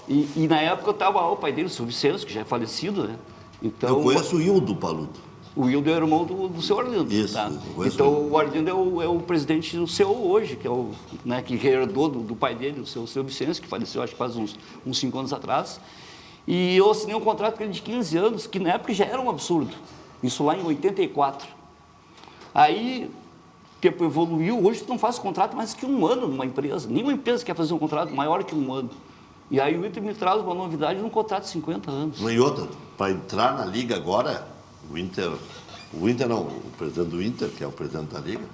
E na época eu estava o pai dele, o Silvio Vicente, que já é falecido, né? Então, eu conheço o Hildo Paludo. O Hildo é o irmão do seu Arlindo. Isso. Tá? Então, o Arlindo é o presidente do CEO hoje, que é o, né, que herdou do pai dele, o seu Vicente, que faleceu, acho que faz uns 5 anos atrás. E eu assinei um contrato com ele de 15 anos, que na época já era um absurdo. Isso lá em 84. Aí, o tempo evoluiu, hoje tu não faz contrato mais que 1 ano numa empresa. Nenhuma empresa quer fazer um contrato maior que 1 ano. E aí o Inter me traz uma novidade de um contrato de 50 anos. E outra, para entrar na Liga agora... O Inter não, o presidente do Inter, que é o presidente da Liga,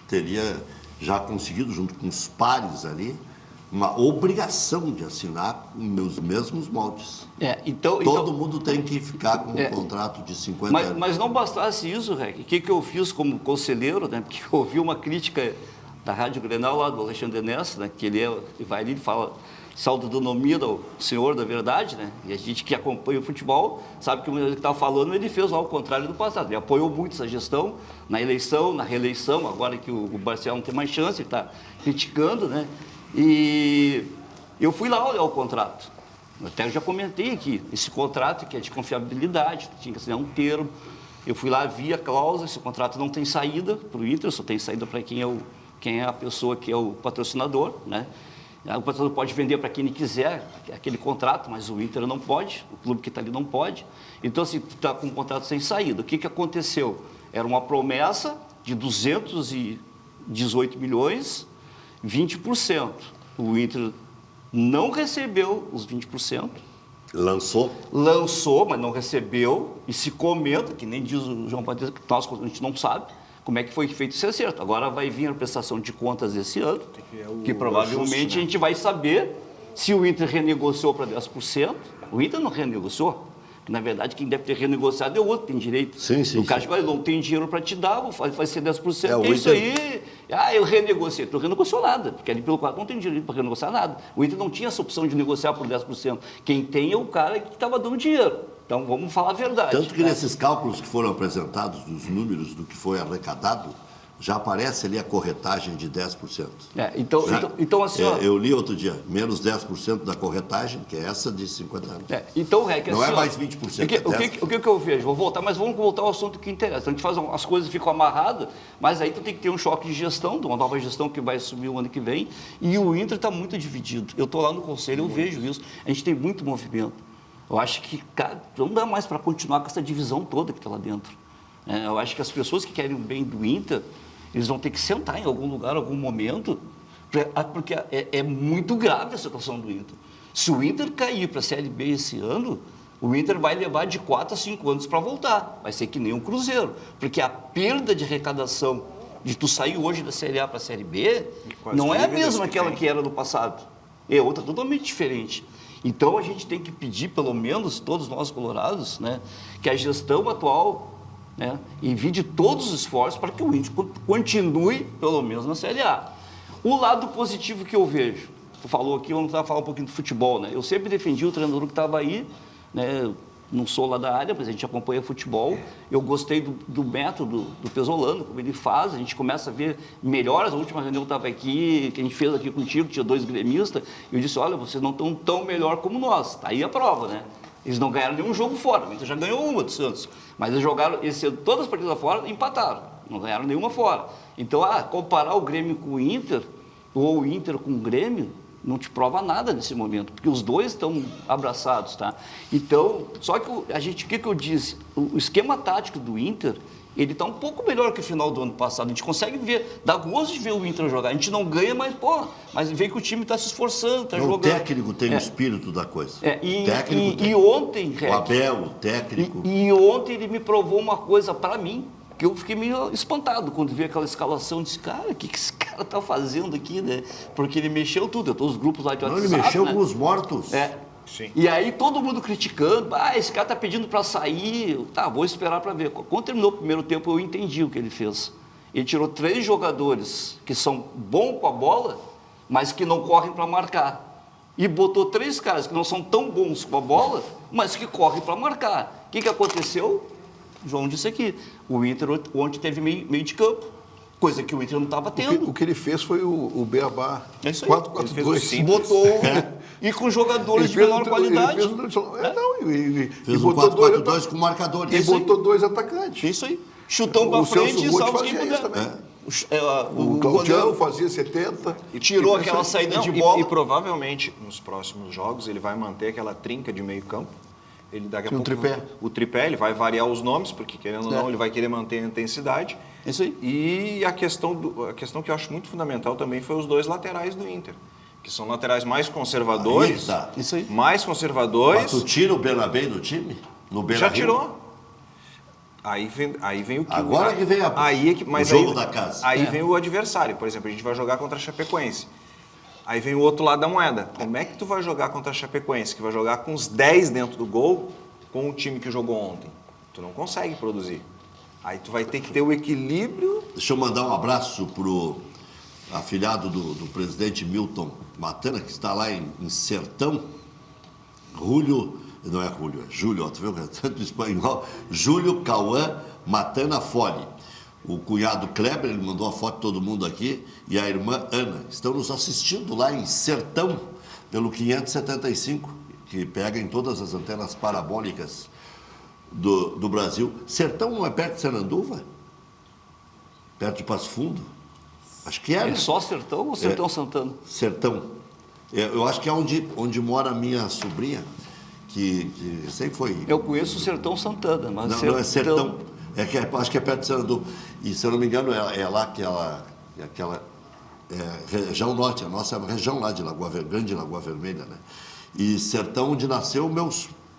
teria já conseguido, junto com os pares ali, uma obrigação de assinar nos mesmos moldes. Todo mundo tem que ficar com um contrato de 50 anos. Mas não bastasse isso, Rec. O que eu fiz como conselheiro, né? Porque eu ouvi uma crítica da Rádio Grenal, lá do Alexandre Ness, né? Que ele vai ali e fala... Saudonomia do senhor da verdade, né? E a gente que acompanha o futebol sabe que o que estava falando, ele fez lá o contrário do passado. Ele apoiou muito essa gestão na eleição, na reeleição, agora que o Barcelos não tem mais chance, ele está criticando, né? E eu fui lá olhar o contrato. Até já comentei aqui, esse contrato que é de confiabilidade, tinha que assinar um termo. Eu fui lá, vi a cláusula, esse contrato não tem saída para o Inter, só tem saída para quem é a pessoa que é o patrocinador, né? O patrocinador pode vender para quem ele quiser aquele contrato, mas o Inter não pode, o clube que está ali não pode. Então, assim, tu está com um contrato sem saída. O que aconteceu? Era uma promessa de 218 milhões, 20%. O Inter não recebeu os 20%. Lançou, mas não recebeu. E se comenta, que nem diz o João Batista, que a gente não sabe como é que foi feito esse acerto. Agora vai vir a prestação de contas esse ano, que provavelmente a gente vai saber se o Inter renegociou para 10%. O Inter não renegociou. Na verdade, quem deve ter renegociado é o outro, tem direito. Sim. No caso, não tem dinheiro para te dar, vai ser 10%. É isso aí, eu renegociei. Tu não renegociou nada, porque ali pelo quadro não tem direito para renegociar nada. O Inter não tinha essa opção de negociar por 10%. Quem tem é o cara que estava dando dinheiro. Então, vamos falar a verdade. Tanto que nesses cálculos que foram apresentados, dos números do que foi arrecadado já aparece ali a corretagem de 10%. Então assim, ó, eu li outro dia, menos 10% da corretagem, que é essa de 50 anos. Então, Rec, não assim, é mais 20%. O que eu vejo? Vou voltar, mas vamos voltar ao assunto que interessa. Então, a gente faz as coisas ficam amarradas, mas aí tu tem que ter um choque de gestão, de uma nova gestão que vai assumir o ano que vem, e o Inter está muito dividido. Eu estou lá no conselho, eu vejo isso. A gente tem muito movimento. Eu acho que, cara, não dá mais para continuar com essa divisão toda que está lá dentro. Eu acho que as pessoas que querem o bem do Inter, eles vão ter que sentar em algum lugar, em algum momento, porque é muito grave a situação do Inter. Se o Inter cair para a Série B esse ano, o Inter vai levar de 4 a 5 anos para voltar. Vai ser que nem um Cruzeiro, porque a perda de arrecadação de tu sair hoje da Série A para a Série B não é a mesma aquela que era no passado. É outra totalmente diferente. Então, a gente tem que pedir, pelo menos, todos nós colorados, né, que a gestão atual, né, envie todos os esforços para que o Inter continue, pelo menos, na Série A. O lado positivo que eu vejo, tu falou aqui, vamos falar um pouquinho do futebol, né? Eu sempre defendi o treinador que estava aí, né? Não sou lá da área, mas a gente acompanha futebol. Eu gostei do método do Pesolano, como ele faz. A gente começa a ver melhoras. A última reunião estava aqui, que a gente fez aqui contigo, tinha 2 gremistas. E eu disse, olha, vocês não estão tão melhor como nós. Está aí a prova, né? Eles não ganharam nenhum jogo fora. O Inter já ganhou uma do Santos. Mas eles jogaram todas as partidas fora e empataram. Não ganharam nenhuma fora. Então, comparar o Grêmio com o Inter, ou o Inter com o Grêmio, não te prova nada nesse momento, porque os dois estão abraçados, tá? Então, só que o que eu disse? O esquema tático do Inter, ele está um pouco melhor que o final do ano passado. A gente consegue ver, dá gosto de ver o Inter jogar. A gente não ganha, mas vê que o time está se esforçando, está jogando. O técnico tem o espírito da coisa. E ontem, o Abel, o técnico. E ontem ele me provou uma coisa para mim, que eu fiquei meio espantado quando vi aquela escalação. Disse, cara, o que esse cara tá fazendo aqui, né? Porque ele mexeu tudo, eu tô os grupos lá de WhatsApp. Ele mexeu né? com os mortos. Sim. E aí todo mundo criticando, esse cara tá pedindo para sair, vou esperar para ver. Quando terminou o primeiro tempo, eu entendi o que ele fez. Ele tirou 3 jogadores que são bons com a bola, mas que não correm para marcar. E botou 3 caras que não são tão bons com a bola, mas que correm para marcar. O que aconteceu? João disse aqui, o Inter ontem teve meio de campo, coisa que o Inter não estava tendo. O que ele fez foi o Beabá. É isso aí. 4-4-2. Botou e com jogadores de menor qualidade. Fez um 4-4-2 com marcadores. E botou 2 atacantes. Isso aí. Chutão para frente e salva quem puder. O Claudião fazia 70. E tirou aquela saída de bola. E provavelmente, nos próximos jogos, ele vai manter aquela trinca de meio campo. Ele daqui a pouco, o tripé, ele vai variar os nomes, porque querendo ou não, ele vai querer manter a intensidade. Isso aí. E a questão que eu acho muito fundamental também foi os 2 laterais do Inter, que são laterais mais conservadores. Isso aí. Mais conservadores. Mas tu tira o Bernabé do time? No Já tirou. Aí vem o que. Agora que vem o jogo da casa. Aí vem o adversário. Por exemplo, a gente vai jogar contra a Chapecoense. Aí vem o outro lado da moeda. Como é que tu vai jogar contra a Chapecoense, que vai jogar com os 10 dentro do gol, com o time que jogou ontem? Tu não consegue produzir. Aí tu vai ter que ter o equilíbrio. Deixa eu mandar um abraço pro afilhado do presidente Milton Matana, que está lá em Sertão. Júlio, é Júlio, tu viu? Tanto espanhol. Júlio Cauã Matana Fole. O cunhado Kleber, ele mandou a foto de todo mundo aqui, e a irmã Ana. Estão nos assistindo lá em Sertão, pelo 575, que pega em todas as antenas parabólicas do Brasil. Sertão não é perto de Sananduva? Perto de Passo Fundo? Acho que é. É só Sertão ou Sertão Santana? Sertão. Eu acho que é onde mora a minha sobrinha, que sempre foi... Eu conheço o Sertão Santana, mas não é Sertão. Acho que é perto de Sananduva. E, se eu não me engano, é lá aquela região norte, a nossa região lá de Grande Lagoa Vermelha, né? E Sertão, onde nasceu o meu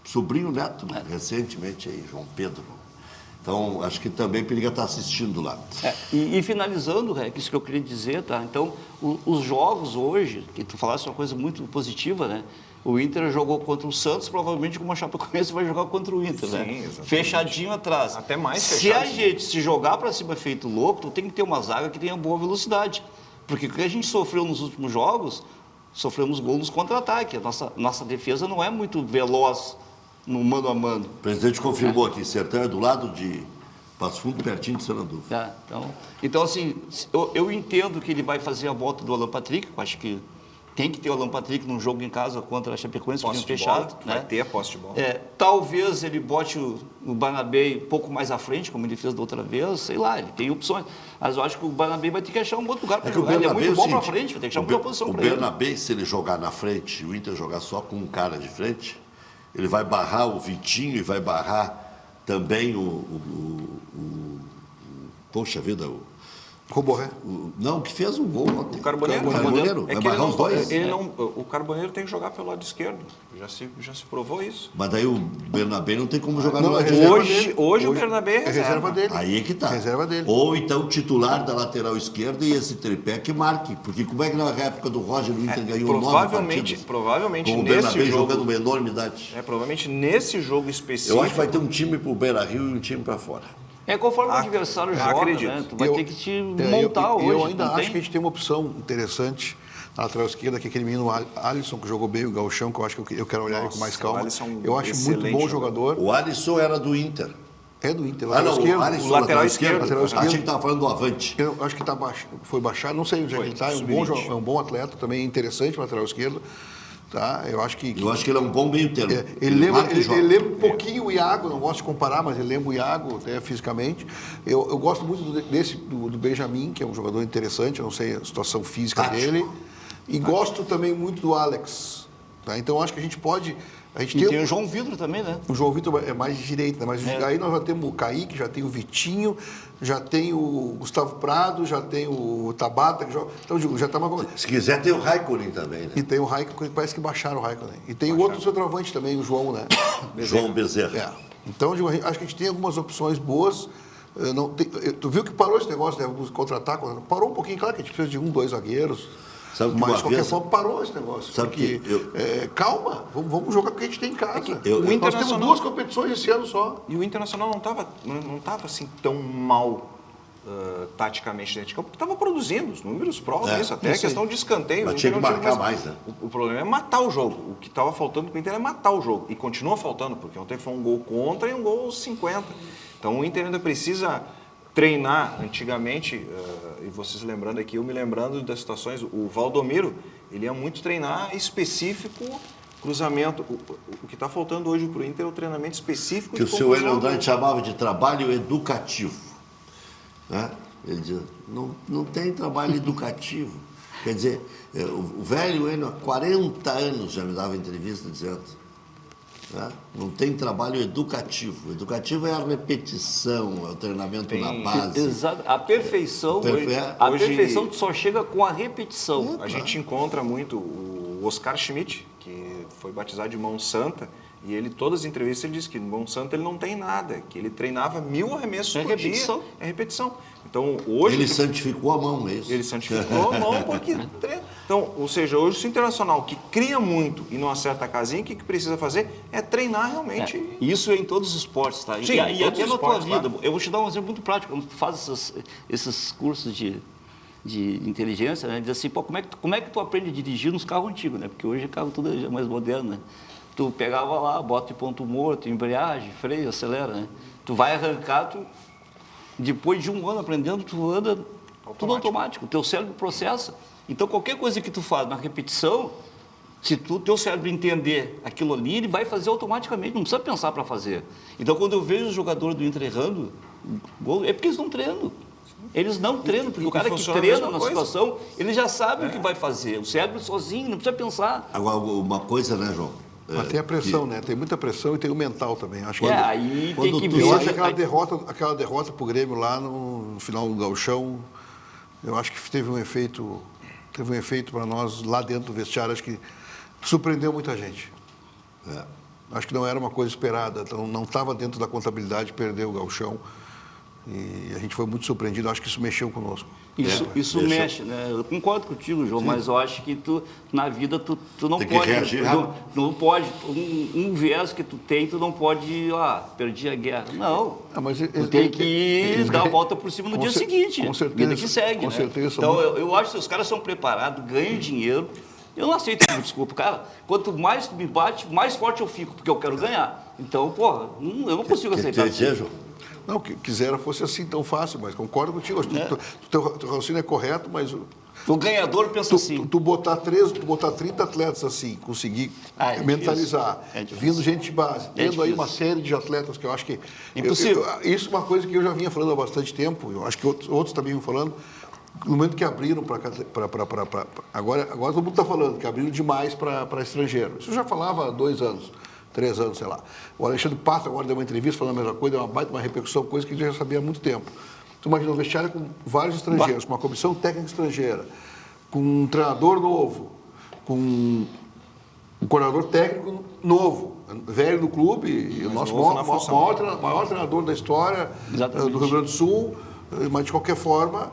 sobrinho neto, recentemente aí, João Pedro. Então, acho que também periga estar assistindo lá. E finalizando, isso que eu queria dizer, tá? Então, os jogos hoje, que tu falaste uma coisa muito positiva, né? O Inter jogou contra o Santos, provavelmente como a Chapecoense vai jogar contra o Inter, né? Exatamente. Fechadinho atrás. Até mais fechado. Se jogar para cima feito louco, tu tem que ter uma zaga que tenha boa velocidade. Porque o que a gente sofreu nos últimos jogos, sofremos gol nos contra-ataque. A nossa defesa não é muito veloz no mano a mano. O presidente confirmou aqui, Sertão é do lado de Passo Fundo pertinho de Sanandu. Tá, então assim, eu entendo que ele vai fazer a volta do Alan Patrick, eu acho que tem que ter o Alan Patrick num jogo em casa contra a Chapecoense, Posse de fechado. bola, Né? vai ter a posse de bola. Talvez ele bote o Barnabé um pouco mais à frente, como ele fez da outra vez, sei lá, ele tem opções. Mas eu acho que o Barnabé vai ter que achar um outro lugar para jogar. Ele é muito bom para frente, vai ter que achar uma posição para ele. O Bernabé, se ele jogar na frente, o Inter jogar só com um cara de frente, ele vai barrar o Vitinho e vai barrar também poxa vida, Roborré. Não, que fez um gol ontem. O Carboneiro. Vai É que barrar os dois. o Carboneiro tem que jogar pelo lado esquerdo. Já se provou isso. Mas daí o Bernabé não tem como jogar Não, no lado é direito. Hoje o Bernabé é reserva dele. Aí é que tá. Reserva dele. Ou então titular da lateral esquerda e esse tripé que marque. Porque como é que na época do Roger o Inter ganhou 9 partidas? Provavelmente com o nesse Bernabé jogo. jogando uma enormidade. Provavelmente nesse jogo específico. Eu acho que vai ter um time pro Beira-Rio e um time para fora. Conforme o adversário joga, acredito. né? Tu vai ter que te montar hoje. Eu ainda não acho tem? que a gente tem uma opção interessante na lateral esquerda, que é aquele menino Alisson, que jogou bem o gauchão, que eu acho que eu quero olhar ele com mais calma. o Alisson é um Eu acho muito excelente bom jogador. O Alisson era do Inter. É do Inter, Ah, lateral não, esquerdo. o Alisson, lateral esquerdo. Lateral esquerdo. Achei que estava falando do Avante. Eu acho que foi baixado, não sei onde é que ele está, é um bom atleta, também é interessante, lateral esquerdo. Tá? Eu acho que ele é um bom meio termo. ele marca e joga. lembra um pouquinho o Iago, não gosto de comparar, mas ele lembra o Iago até fisicamente. Eu gosto muito do Benjamin, que é um jogador interessante, eu não sei a situação física dele. E gosto também muito do Alex. Tá? Então acho que a gente pode. Tem o João Vitor também, né? O João Vitor é mais de direita, né? Mas aí nós já temos o Kaique, já tem o Vitinho, já tem o Gustavo Prado, já tem o Tabata, que joga. Então, já está uma. Se quiser, tem o Raikkonen também, né? E tem o Raikkonen, parece que baixaram o Raikkonen. E tem o outro centroavante também, o João, né? João Bezerra. Então, acho que a gente tem algumas opções boas. Tu viu que parou esse negócio de contratar? Parou um pouquinho, claro que a gente precisa de 1, 2 zagueiros. Sabe que mas, uma de qualquer vez- forma, parou esse negócio. Sabe porque, que calma, vamos jogar com o que a gente tem em casa. o Nós temos Internacional- 2 competições esse ano só. E o Internacional não estava assim tão mal taticamente dentro de campo, porque estava produzindo, os números provam isso, até a questão de escanteio. Mas o tinha Inter que não marcar mais, né? O problema é matar o jogo. O que estava faltando para o Inter é matar o jogo. E continua faltando, porque ontem foi um gol contra e um gol 50. Então o Inter ainda precisa treinar. Antigamente, e vocês lembrando aqui, eu me lembrando das situações, o Valdomiro, ele ia muito treinar específico cruzamento. O que está faltando hoje para o Inter é o treinamento específico Que de o seu Hélio conclusão. Andrade chamava de trabalho educativo. Né? Ele dizia, não tem trabalho educativo. Quer dizer, o velho Hélio, há 40 anos já me dava entrevista dizendo, né? Não tem trabalho educativo. Educativo é a repetição, é o treinamento na base. Exato. A perfeição, a perfeição só chega com a repetição. A gente encontra muito o Oscar Schmidt, que foi batizado de Mão Santa, e ele, todas as entrevistas, ele disse que no Mão Santa ele não tem nada, que ele treinava 1000 arremessos por repetição. dia. É repetição. Então, hoje... Ele santificou a mão mesmo. Ele santificou a mão porque treina. Então, ou seja, hoje o Internacional que cria muito e não acerta a casinha, o que precisa fazer é treinar realmente. Isso é em todos os esportes, tá? Sim, e em todos até os na tua esportes, vida. claro. Eu vou te dar um exemplo muito prático. Quando tu faz esses cursos de inteligência, né? Diz assim, pô, como é que tu aprende a dirigir nos carros antigos, né? Porque hoje o carro tudo é mais moderno, né? Tu pegava lá, bota de ponto morto, embreagem, freio, acelera, né? Tu vai arrancar, depois de um ano aprendendo, tu anda tudo automático. O teu cérebro processa. Então, qualquer coisa que tu faz na repetição, se teu cérebro entender aquilo ali, ele vai fazer automaticamente, não precisa pensar para fazer. Então, quando eu vejo os jogadores do Inter errando gol, é porque eles não treinam. Eles não treinam, porque o cara que funciona a treina mesma na coisa. situação, ele já sabe o que vai fazer. O cérebro sozinho, não precisa pensar. Agora, uma coisa, né, João? Mas tem a pressão, né? Tem muita pressão e tem o mental também. Acho que Aí tem que ver. eu acho que aquela derrota pro Grêmio lá no final do Gauchão, eu acho que teve um efeito para nós lá dentro do vestiário, acho que surpreendeu muita gente. Acho que não era uma coisa esperada, então não estava dentro da contabilidade perder o Gauchão. E a gente foi muito surpreendido, acho que isso mexeu conosco. Isso mexe, né? Eu concordo contigo, João, mas eu acho que na vida tu não Tem que pode. reagir rápido. Não pode. Um viés que tu tem, tu não pode, perdi a guerra. Não. Mas tu tem que dar a volta por cima no dia seguinte. Com certeza. Vida que segue. Com né? certeza. Então eu acho que os caras são preparados, ganham dinheiro. Eu não aceito desculpa, cara. Quanto mais tu me bate, mais forte eu fico, porque eu quero ganhar. Então, porra, eu não consigo aceitar isso. João? Não, que quisera fosse assim tão fácil, mas concordo contigo. Acho que teu raciocínio é correto, mas O ganhador pensa assim. tu botar 30 atletas assim, conseguir mentalizar, vindo gente de base, tendo aí uma série de atletas que eu acho que... Impossível. Isso é uma coisa que eu já vinha falando há bastante tempo, eu acho que outros também vinham falando, no momento que abriram para... Agora todo mundo está falando que abriram demais para estrangeiro. Isso eu já falava há 2 anos, 3 anos, sei lá. O Alexandre Pato agora deu uma entrevista falando a mesma coisa, deu uma repercussão, coisa que a gente já sabia há muito tempo. Tu imagina um vestiário com vários estrangeiros, com uma comissão técnica estrangeira, com um treinador novo, com um coordenador técnico novo, velho do clube, e o nosso maior treinador da história do Rio Grande do Sul, mas de qualquer forma,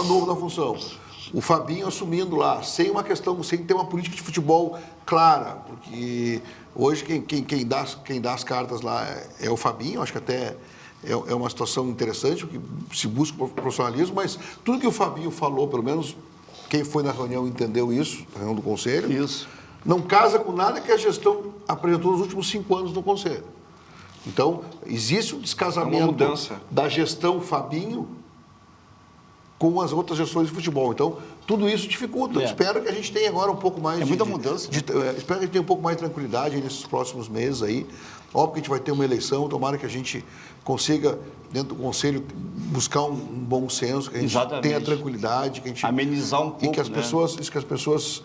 novo na função. O Fabinho assumindo lá, sem ter uma política de futebol clara, porque hoje quem dá as cartas lá é o Fabinho, acho que até é uma situação interessante, porque se busca profissionalismo, mas tudo que o Fabinho falou, pelo menos quem foi na reunião entendeu isso, na reunião do Conselho, não casa com nada que a gestão apresentou nos últimos 5 anos no Conselho. Então, existe um descasamento da gestão Fabinho com as outras gestões de futebol. Então, tudo isso dificulta. Espero que a gente tenha agora um pouco mais muita mudança. Espero que a gente tenha um pouco mais de tranquilidade nesses próximos meses aí. Óbvio que a gente vai ter uma eleição, tomara que a gente consiga, dentro do Conselho, buscar um bom senso, que a gente tenha tranquilidade, que a gente... Amenizar um pouco, e que as pessoas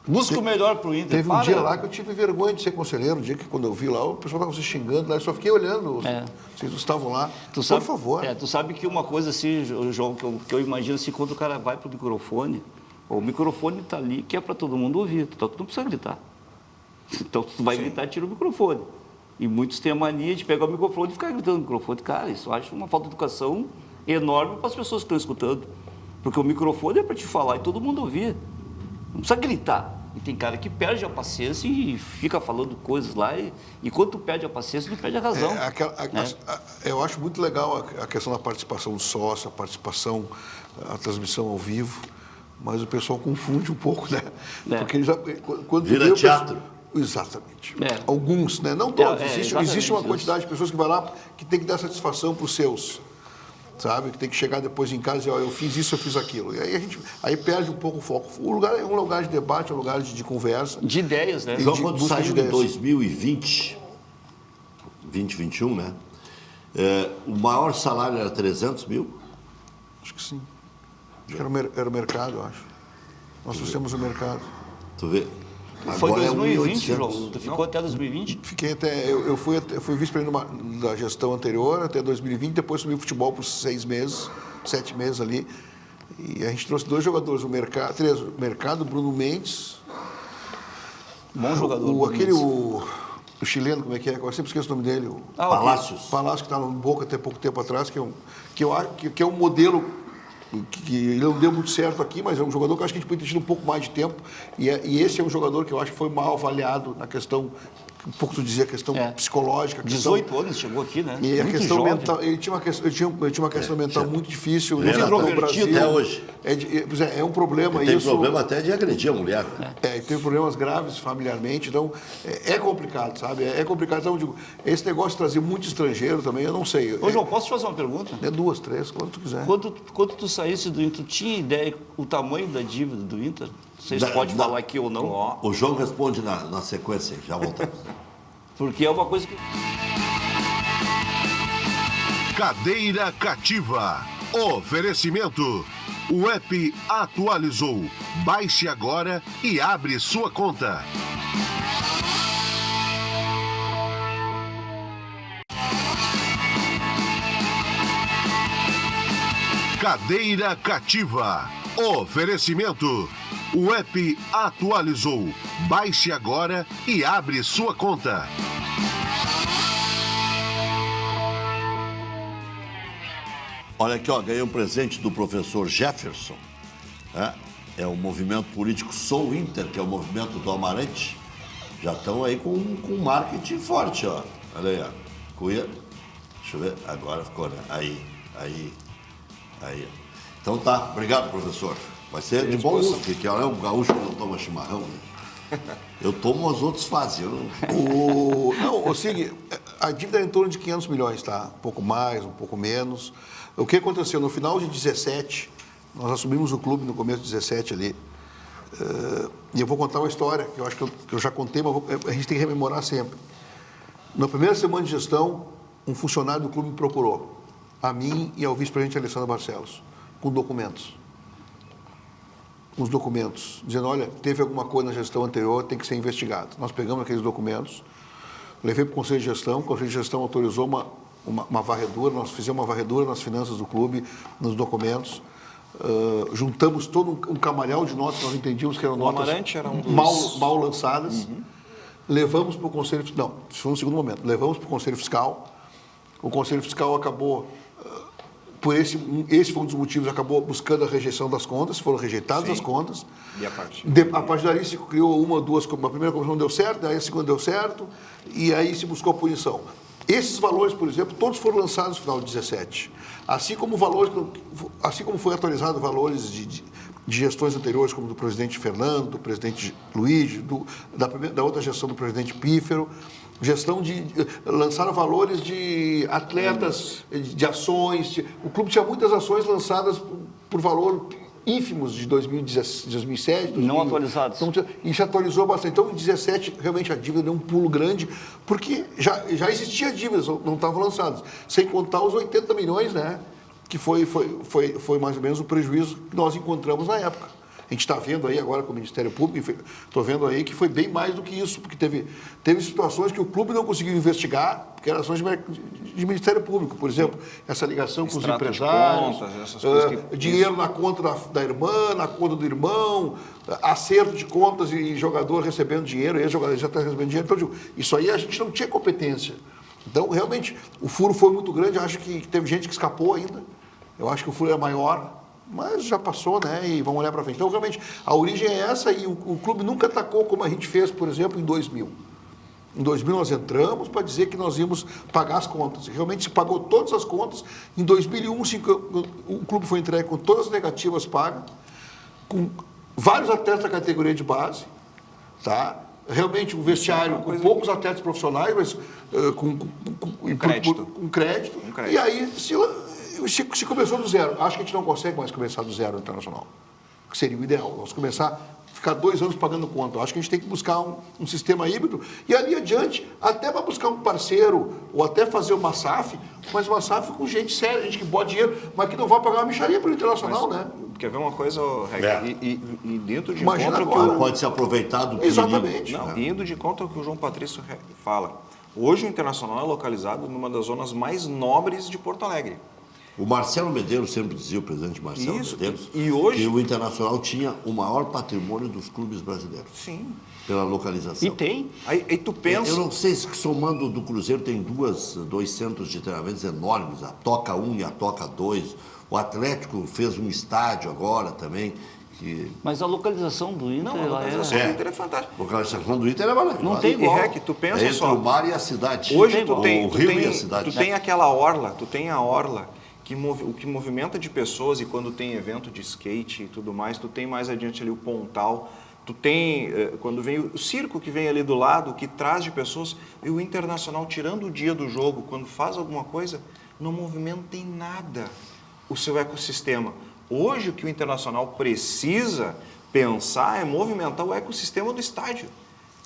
busca o melhor para o Inter. Teve um dia lá que eu tive vergonha de ser conselheiro, um dia que quando eu vi lá, o pessoal estava se xingando lá, eu só fiquei olhando, vocês estavam lá, por favor. Tu sabe que uma coisa assim, João, que eu imagino assim, quando o cara vai para o microfone está ali, que é para todo mundo ouvir, então tu não precisa gritar. Então tu vai gritar, tira o microfone. E muitos têm a mania de pegar o microfone e ficar gritando no microfone. Cara, isso eu acho uma falta de educação enorme para as pessoas que estão escutando. Porque o microfone é para te falar e todo mundo ouvir. Não precisa gritar. E tem cara que perde a paciência e fica falando coisas lá. E quando tu perde a paciência, tu perde a razão. Eu acho muito legal a questão da participação do sócio, a transmissão ao vivo. Mas o pessoal confunde um pouco, né? Porque quando vira teatro. Exatamente. Alguns, né? Não todos. Existe uma quantidade de pessoas que vai lá que tem que dar satisfação para os seus. Sabe? Que tem que chegar depois em casa e dizer, eu fiz isso, eu fiz aquilo. E aí perde um pouco o foco. O lugar é um lugar de debate, é um lugar de conversa. De ideias, né? Então, quando saiu em 2020, 2021, né? O maior salário era 300 mil? Acho que sim. Acho que era o mercado, eu acho. Nós trouxemos o mercado. Tu vê? Foi 2020, João? Tu ficou até 2020? Fiquei até... Eu fui vice-presidente da gestão anterior, até 2020, depois subi o futebol por 6 meses, 7 meses ali. E a gente trouxe 2 jogadores, o Mercado, Bruno Mendes. Bom jogador. O chileno, como é que é? Eu sempre esqueço o nome dele. Palácios. Palácios, que está no Boca até pouco tempo atrás, que é um modelo... que ele não deu muito certo aqui, mas é um jogador que eu acho que a gente pode ter tido um pouco mais de tempo. E esse é um jogador que eu acho que foi mal avaliado na questão, um pouco tu dizia, a questão psicológica. 18 anos chegou aqui, né? E a muito questão jovem. mental, ele tinha uma questão mental muito difícil. Ele era no Brasil até hoje. É um problema ele isso. Tem problema até de agredir a mulher. Tem problemas graves familiarmente, então é complicado, sabe? É complicado. Então, eu digo, esse negócio de trazer muito estrangeiro também, eu não sei. Ô, João, posso te fazer uma pergunta? 2, 3, quando tu quiser. Quando tu saísse do Inter, tu tinha ideia o tamanho da dívida do Inter? Vocês podem falar aqui ou não? O João responde na sequência, já voltamos. Porque é uma coisa que... Cadeira Cativa. Oferecimento. O app atualizou. Baixe agora e abre sua conta. Cadeira Cativa. Oferecimento. O app atualizou. Baixe agora e abre sua conta. Olha aqui, ganhei um presente do professor Jefferson. É o movimento político Sou Inter, que é o movimento do Amarante. Já estão aí com marketing forte, ó. Olha aí, ó. Cunha. Deixa eu ver. Agora ficou, né? Aí. Então tá. Obrigado, professor. Vai ser de bom gosto, porque é um gaúcho que não toma chimarrão, né? Eu tomo, os outros fazem. Sig, A dívida era em torno de 500 milhões, tá? Um pouco mais, um pouco menos. O que aconteceu? No final de 17, nós assumimos o clube no começo de 17 ali. E eu vou contar uma história, que eu acho que eu já contei, mas a gente tem que rememorar sempre. Na primeira semana de gestão, um funcionário do clube me procurou, a mim e ao vice-presidente Alessandro Barcelos, com documentos. Os documentos, dizendo, olha, teve alguma coisa na gestão anterior, tem que ser investigado. Nós pegamos aqueles documentos, levei para o Conselho de Gestão, o Conselho de Gestão autorizou uma varredura, nós fizemos uma varredura nas finanças do clube, nos documentos, juntamos todo um camalhau de notas que nós entendíamos que eram notas era um dos... mal lançadas, levamos para o Conselho Fiscal, não, isso foi no segundo momento, levamos para o Conselho Fiscal, o Conselho Fiscal acabou, esse foi um dos motivos, acabou buscando a rejeição das contas, foram rejeitadas as contas. E a partir daí se criou uma ou duas, a primeira comissão não deu certo, aí a segunda deu certo, e aí se buscou a punição. Esses valores, por exemplo, todos foram lançados no final de 17. Assim como foi atualizado valores de gestões anteriores, como do presidente Fernando, do presidente Luiz, da outra gestão do presidente Pífero, lançaram valores de atletas, de ações. O clube tinha muitas ações lançadas por valor ínfimos de 2007. Não atualizados. Então, e se atualizou bastante. Então, em 17, realmente a dívida deu um pulo grande, porque já existia dívidas, não estavam lançadas. Sem contar os 80 milhões, né? Que foi mais ou menos o prejuízo que nós encontramos na época. A gente está vendo aí agora com o Ministério Público, estou vendo aí que foi bem mais do que isso, porque teve situações que o clube não conseguiu investigar, porque eram ações de Ministério Público, por exemplo, essa ligação com os empresários, contas, essas coisas dinheiro na conta da irmã, na conta do irmão, acerto de contas e jogador recebendo dinheiro, ex-jogador já está recebendo dinheiro. Então, isso aí a gente não tinha competência. Então, realmente, o furo foi muito grande, acho que teve gente que escapou ainda, eu acho que o furo é maior, mas já passou, né? E vamos olhar para frente. Então, realmente, a origem é essa e o clube nunca atacou como a gente fez, por exemplo, em 2000. Em 2000 nós entramos para dizer que nós íamos pagar as contas. Realmente se pagou todas as contas. Em 2001, o clube foi entregue com todas as negativas pagas, com vários atletas da categoria de base, tá? Realmente um vestiário com poucos atletas profissionais, mas com crédito. E aí se começou do zero. Acho que a gente não consegue mais começar do zero no Internacional, que seria o ideal. Nós ficar 2 anos pagando conta. Acho que a gente tem que buscar um sistema híbrido e ali adiante, até para buscar um parceiro ou até fazer uma SAF, mas uma SAF com gente séria, gente que bota dinheiro, mas que não vai pagar uma mixaria para o Internacional, né? Quer ver uma coisa, Reg? E dentro de Imagina conta agora. que pode ser aproveitado. Exatamente. Não, indo de conta ao que o João Patrício fala. Hoje o Internacional é localizado numa das zonas mais nobres de Porto Alegre. O Marcelo Medeiros sempre dizia, o presidente Marcelo Medeiros, e hoje... que o Internacional tinha o maior patrimônio dos clubes brasileiros. Sim. Pela localização. E tem. Aí tu pensa... Eu não sei se somando do Cruzeiro tem dois centros de treinamentos enormes, a Toca 1 e a Toca 2. O Atlético fez um estádio agora também. Mas a localização do Inter... Não, a localização do Inter é fantástica. A localização do Inter é maravilhosa. Não tem igual. E, Rec, tu pensa entre só... o mar e a cidade. Hoje o rio e a cidade. Tu tem aquela orla, tu tem a orla... o que movimenta de pessoas e quando tem evento de skate e tudo mais, tu tem mais adiante ali o Pontal, tu tem, quando vem o circo que vem ali do lado, que traz de pessoas, e o Internacional, tirando o dia do jogo, quando faz alguma coisa, não movimenta em nada o seu ecossistema. Hoje o que o Internacional precisa pensar é movimentar o ecossistema do estádio.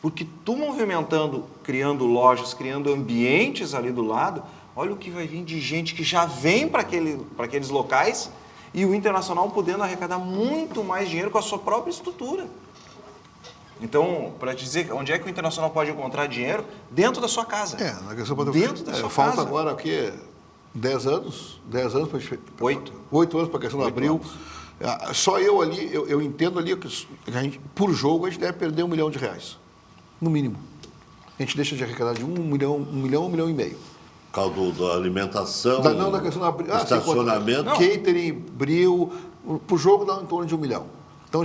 Porque tu movimentando, criando lojas, criando ambientes ali do lado, olha o que vai vir de gente que já vem para aqueles locais e o Internacional podendo arrecadar muito mais dinheiro com a sua própria estrutura. Então, para te dizer, onde é que o Internacional pode encontrar dinheiro? Dentro da sua casa. Na questão dentro da sua falta casa. Agora o quê? 10 anos? 10 anos para... 8 anos para a questão do Abril. Só eu ali, eu entendo ali que a gente, por jogo a gente deve perder R$1 milhão, no mínimo. A gente deixa de arrecadar de 1 milhão, 1 milhão e meio. Caldo da alimentação, da questão da estacionamento. Catering, bril, por jogo dá em torno de 1 milhão. Então,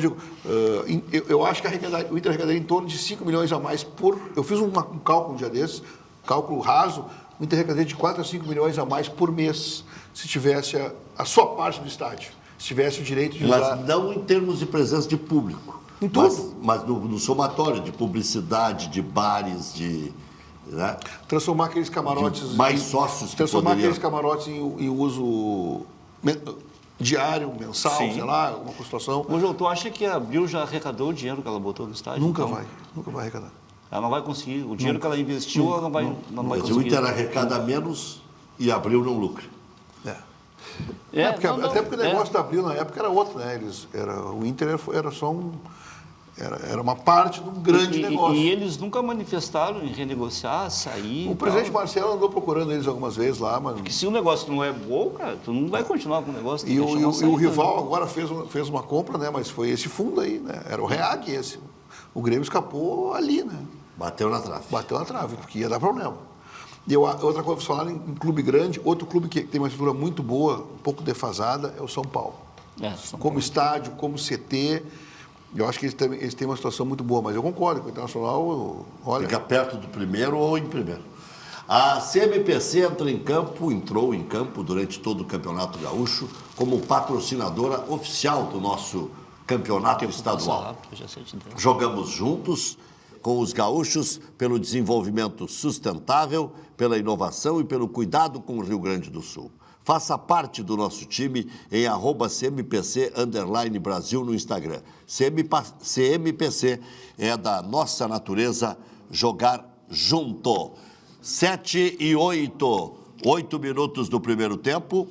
eu acho que o Inter arrecadaria em torno de 5 milhões a mais por... Eu fiz um cálculo um dia desses, cálculo raso, o Inter arrecadaria de 4 a 5 milhões a mais por mês, se tivesse a sua parte do estádio, se tivesse o direito de usar... Mas não em termos de presença de público. Em tudo. Mas no somatório de publicidade, de bares, de né? Transformar aqueles camarotes... De mais sócios que Transformar poderiam. aqueles camarotes em uso diário, mensal, Sim. sei lá, alguma situação. Ô, João, tu acha que a Abril já arrecadou o dinheiro que ela botou no estádio? Nunca Então, vai arrecadar. Ela não vai conseguir. O dinheiro que ela investiu, ela não vai Mas conseguir. o Inter arrecada menos e Abril não lucra. Até porque o negócio da Abril na época era outro, né? O Inter era só era uma parte de um grande negócio. E eles nunca manifestaram em renegociar, sair. O presidente Marcelo andou procurando eles algumas vezes lá, mas... Porque se o negócio não é bom, cara, tu não vai continuar com o negócio. E o rival agora fez uma compra, né? Mas foi esse fundo aí, né? Era o REAG esse. O Grêmio escapou ali, né? Bateu na trave. Bateu na trave, porque ia dar problema. E outra coisa, falar em clube grande, outro clube que tem uma estrutura muito boa, um pouco defasada, é o São Paulo. Como estádio, como CT, eu acho que eles têm uma situação muito boa, mas eu concordo com o Internacional, olha... Fica perto do primeiro ou em primeiro. A CMPC entrou em campo durante todo o Campeonato Gaúcho como patrocinadora oficial do nosso campeonato estadual. Jogamos juntos com os gaúchos pelo desenvolvimento sustentável, pela inovação e pelo cuidado com o Rio Grande do Sul. Faça parte do nosso time em @CMPC_Brasil no Instagram. CMPC é da nossa natureza jogar junto. 7:08. 8 minutos do primeiro tempo,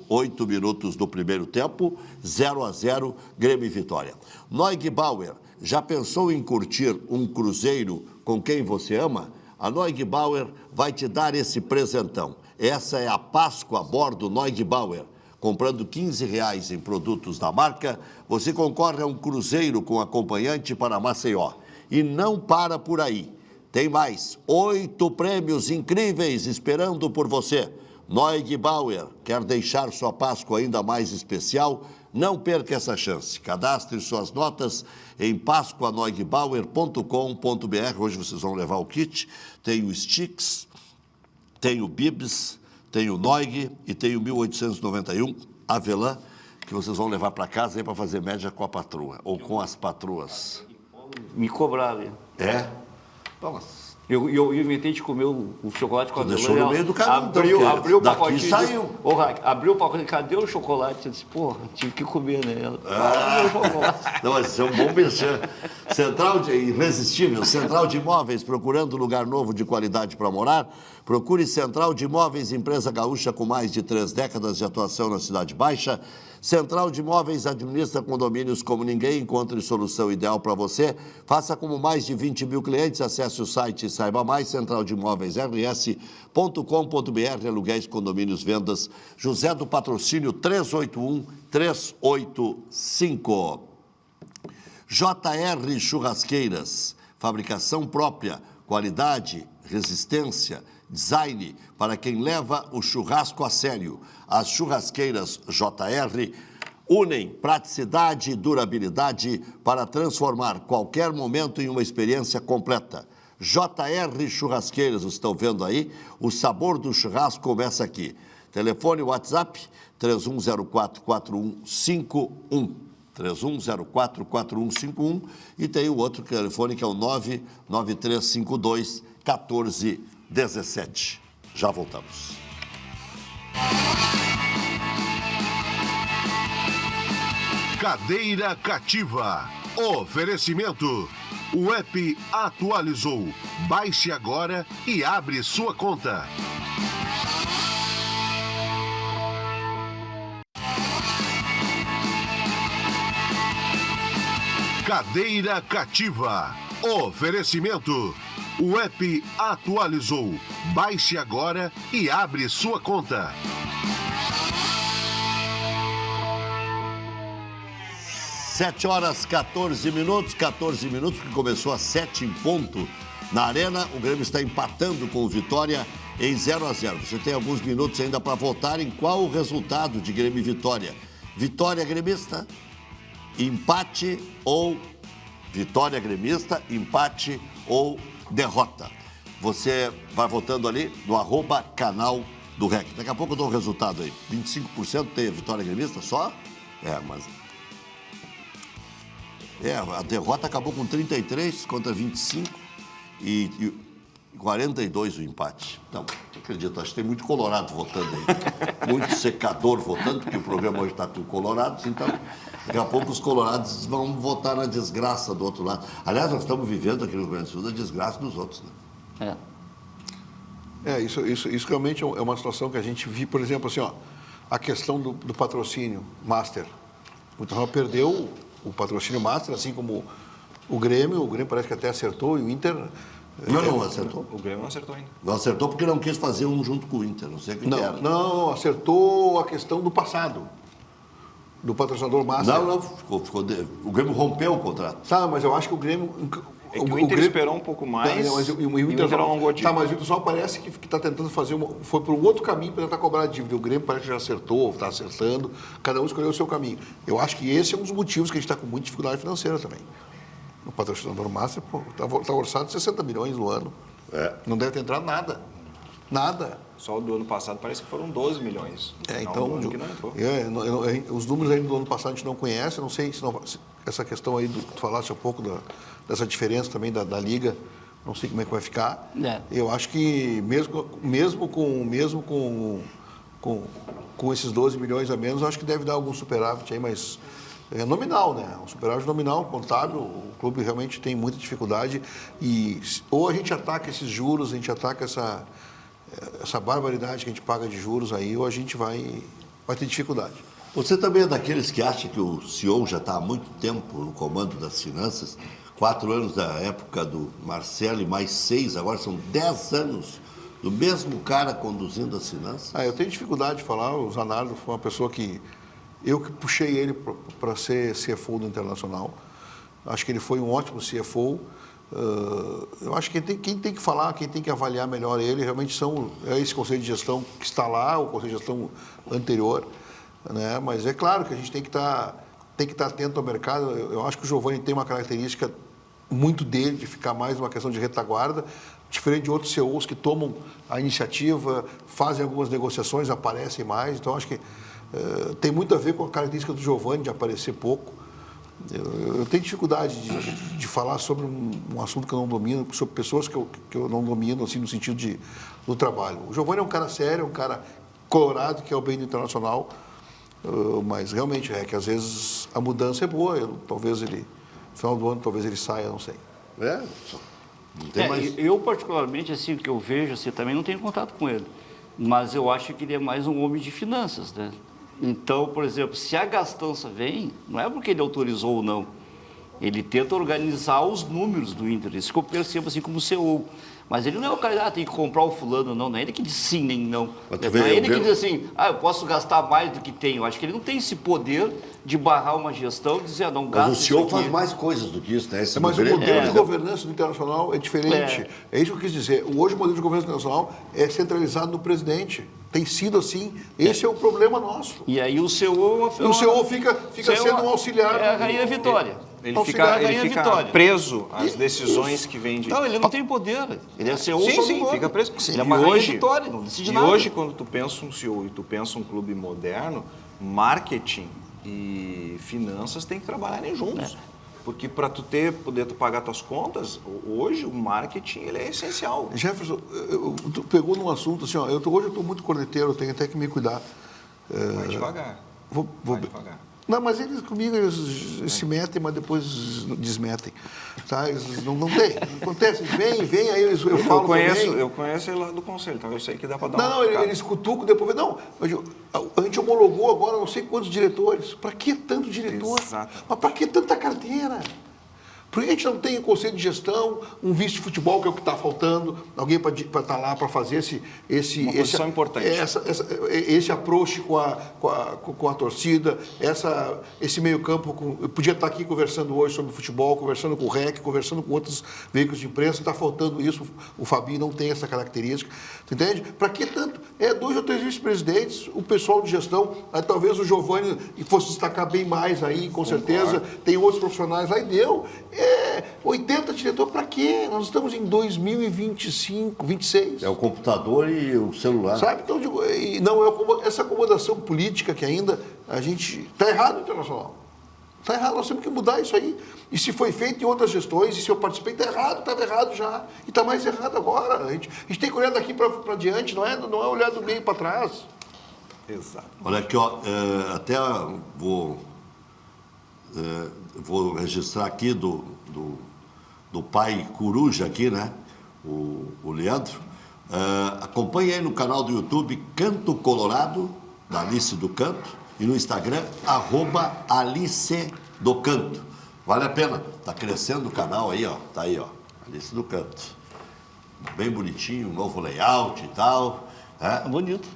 0-0, Grêmio e Vitória. Noig Bauer, já pensou em curtir um cruzeiro com quem você ama? A Noig Bauer vai te dar esse presentão. Essa é a Páscoa a bordo Noig Bauer. Comprando R$15 em produtos da marca, você concorre a um cruzeiro com acompanhante para Maceió. E não para por aí. Tem mais 8 prêmios incríveis esperando por você. Noig Bauer quer deixar sua Páscoa ainda mais especial? Não perca essa chance. Cadastre suas notas em pascoanoigbauer.com.br. Hoje vocês vão levar o kit. Tem o Sticks, tem o Bibs, tem o Noig e tem o 1891 Avelã, que vocês vão levar para casa aí para fazer média com a patroa ou com as patroas. Me cobraram. É? Vamos. Eu inventei de comer o chocolate com a avelã. Deixou no meio do caminho, abriu o daqui pacotinho. saiu. Abriu o pacotinho, cadê o chocolate? Eu disse, porra, tive que comer, né? Ela, Não, mas isso é um bom merchan. Irresistível, Central de Imóveis, procurando lugar novo de qualidade para morar? Procure Central de Imóveis, empresa gaúcha com mais de 3 décadas de atuação na Cidade Baixa. Central de Imóveis administra condomínios como ninguém. Encontre solução ideal para você. Faça como mais de 20 mil clientes. Acesse o site e saiba mais. Central de Imóveis rs.com.br. Aluguéis, condomínios, vendas. José do Patrocínio 381-385. JR Churrasqueiras. Fabricação própria. Qualidade, resistência, design para quem leva o churrasco a sério. As churrasqueiras JR unem praticidade e durabilidade para transformar qualquer momento em uma experiência completa. JR Churrasqueiras, vocês estão vendo aí? O sabor do churrasco começa aqui. Telefone WhatsApp 31044151. 31044151 e tem o outro telefone que é o 993521417. Já voltamos. Cadeira Cativa. Oferecimento. O app atualizou. Baixe agora e abre sua conta. Cadeira Cativa. Oferecimento. O app atualizou. Baixe agora e abre sua conta. 7h14, 14 minutos, que começou às 7 em ponto. Na Arena, o Grêmio está empatando com o Vitória em 0-0. Você tem alguns minutos ainda para votar em qual o resultado de Grêmio e Vitória. Vitória gremista, empate ou... Vitória gremista, empate ou derrota. Você vai votando ali no @canal do REC. Daqui a pouco eu dou o resultado aí. 25% tem Vitória gremista só? Mas... a derrota acabou com 33 contra 25 e 42 o empate. Não, não acredito, acho que tem muito colorado votando aí. Muito secador votando, porque o programa hoje está com colorados, então daqui a pouco os colorados vão votar na desgraça do outro lado. Aliás, nós estamos vivendo aqui no Rio Grande do Sul a desgraça dos outros, né? Isso realmente é uma situação que a gente viu, por exemplo, assim, ó, a questão do patrocínio Master. O Internacional perdeu o patrocínio Master, assim como o Grêmio parece que até acertou, e o Inter... Não acertou. O Grêmio não acertou ainda. Não acertou porque não quis fazer um junto com o Inter, não sei o que era. Não, acertou a questão do passado, do patrocinador Master. Não, o Grêmio rompeu o contrato. Tá, mas eu acho que o Grêmio... É que o Inter esperou um pouco mais, mas o Inter alongou a dívida. Tá, mas o Internacional parece que está tentando fazer foi por um outro caminho para tentar cobrar a dívida. O Grêmio parece que já acertou, está acertando, cada um escolheu o seu caminho. Eu acho que esse é um dos motivos que a gente está com muita dificuldade financeira também. O patrocinador Master está orçado 60 milhões no ano. Não deve ter entrado nada. Nada. Só do ano passado parece que foram 12 milhões. Então, que não entrou. Os números ainda do ano passado a gente não conhece, não sei se essa questão aí, tu falaste há pouco dessa diferença também da Liga, não sei como é que vai ficar. Eu acho que mesmo com esses 12 milhões a menos, eu acho que deve dar algum superávit aí, mas é nominal, né? Um superávit nominal, contábil, o clube realmente tem muita dificuldade e ou a gente ataca esses juros, a gente ataca essa barbaridade que a gente paga de juros aí, ou a gente vai ter dificuldade. Você também é daqueles que acha que o CEO já está há muito tempo no comando das finanças, 4 anos da época do Marcelo e mais 6, agora são 10 anos do mesmo cara conduzindo as finanças? Eu tenho dificuldade de falar, o Zanardo foi uma pessoa que eu que puxei ele para ser CFO do Internacional, acho que ele foi um ótimo CFO. Eu acho que quem tem que falar, quem tem que avaliar melhor ele, realmente é esse conselho de gestão que está lá, o conselho de gestão anterior, né? Mas é claro que a gente tem que estar atento ao mercado. Eu acho que o Giovani tem uma característica muito dele, de ficar mais uma questão de retaguarda, diferente de outros CEOs que tomam a iniciativa, fazem algumas negociações, aparecem mais. Então, acho que tem muito a ver com a característica do Giovani de aparecer pouco. Eu tenho dificuldade de falar sobre um assunto que eu não domino, sobre pessoas que eu não domino, assim, no sentido do trabalho. O Giovani é um cara sério, é um cara colorado, que é o bem do Internacional, mas realmente é que às vezes a mudança é boa. Talvez no final do ano, talvez ele saia, não sei. Não tem mais... Eu, particularmente, assim, o que eu vejo, assim, também não tenho contato com ele, mas eu acho que ele é mais um homem de finanças, né? Então, por exemplo, se a gastança vem, não é porque ele autorizou ou não. Ele tenta organizar os números do Inter. Isso que eu percebo assim como CEO. Mas ele não é o cara, tem que comprar o fulano, não. Não é ele que diz sim nem não. Não é ele que diz assim, eu posso gastar mais do que tenho. Eu acho que ele não tem esse poder de barrar uma gestão e dizer, não gasta. Mas o CEO faz mais coisas do que isso, né? Mas o modelo de governança do Internacional é diferente. É isso que eu quis dizer. Hoje o modelo de governança internacional é centralizado no presidente. Tem sido assim. Esse é o problema nosso. E aí o CEO... O CEO fica sendo um auxiliar. É a rainha Vitória. Ele fica preso às decisões que vêm de... Não, ele não tem poder. Ele é CEO Sim, fica preso. Ele é uma rainha Vitória, não decide nada. E hoje, quando tu pensa um CEO e tu pensa um clube moderno, marketing e finanças têm que trabalharem juntos. Porque para poder tu pagar tuas contas, hoje o marketing ele é essencial. Jefferson, tu pegou num assunto assim, hoje eu estou muito corneteiro, eu tenho até que me cuidar. Vai devagar. Vai devagar. Não, mas eles comigo se metem, mas depois desmetem. Tá? Eles não tem. Acontece, vem, aí eu falo também. Eu conheço ele lá do conselho, então eu sei que dá para dar uma... Não, eles cutucam, depois... Não, a gente homologou agora não sei quantos diretores. Para que tanto diretor? Exato. Mas para que tanta carteira? Por que a gente não tem um conselho de gestão, um vice de futebol, que é o que está faltando, alguém para estar lá para fazer uma posição importante. Esse approach com a torcida, esse meio campo, eu podia estar aqui conversando hoje sobre futebol, conversando com o REC, conversando com outros veículos de imprensa, está faltando isso, o Fabinho não tem essa característica, tu entende? Para que tanto? 2 ou 3 vice-presidentes, o pessoal de gestão, aí talvez o Giovani fosse destacar bem mais aí, com certeza, tem outros profissionais lá e deu... 80 diretor, para quê? Nós estamos em 2025, 26. É o computador e o celular. Sabe? Então, essa acomodação política que ainda a gente... Está errado no Internacional. Está errado, nós temos que mudar isso aí. E se foi feito em outras gestões, e se eu participei, está errado, estava errado já. E está mais errado agora. A gente tem que olhar daqui para diante, não é olhar do meio para trás. Exato. Olha aqui, ó, até vou registrar aqui do pai Coruja aqui, né? O Leandro. Acompanhe aí no canal do YouTube Canto Colorado, da Alice do Canto, e no Instagram, @Alice do Canto. Vale a pena. Tá crescendo o canal aí, ó. Tá aí, ó. Alice do Canto. Bem bonitinho, novo layout e tal. Bonito.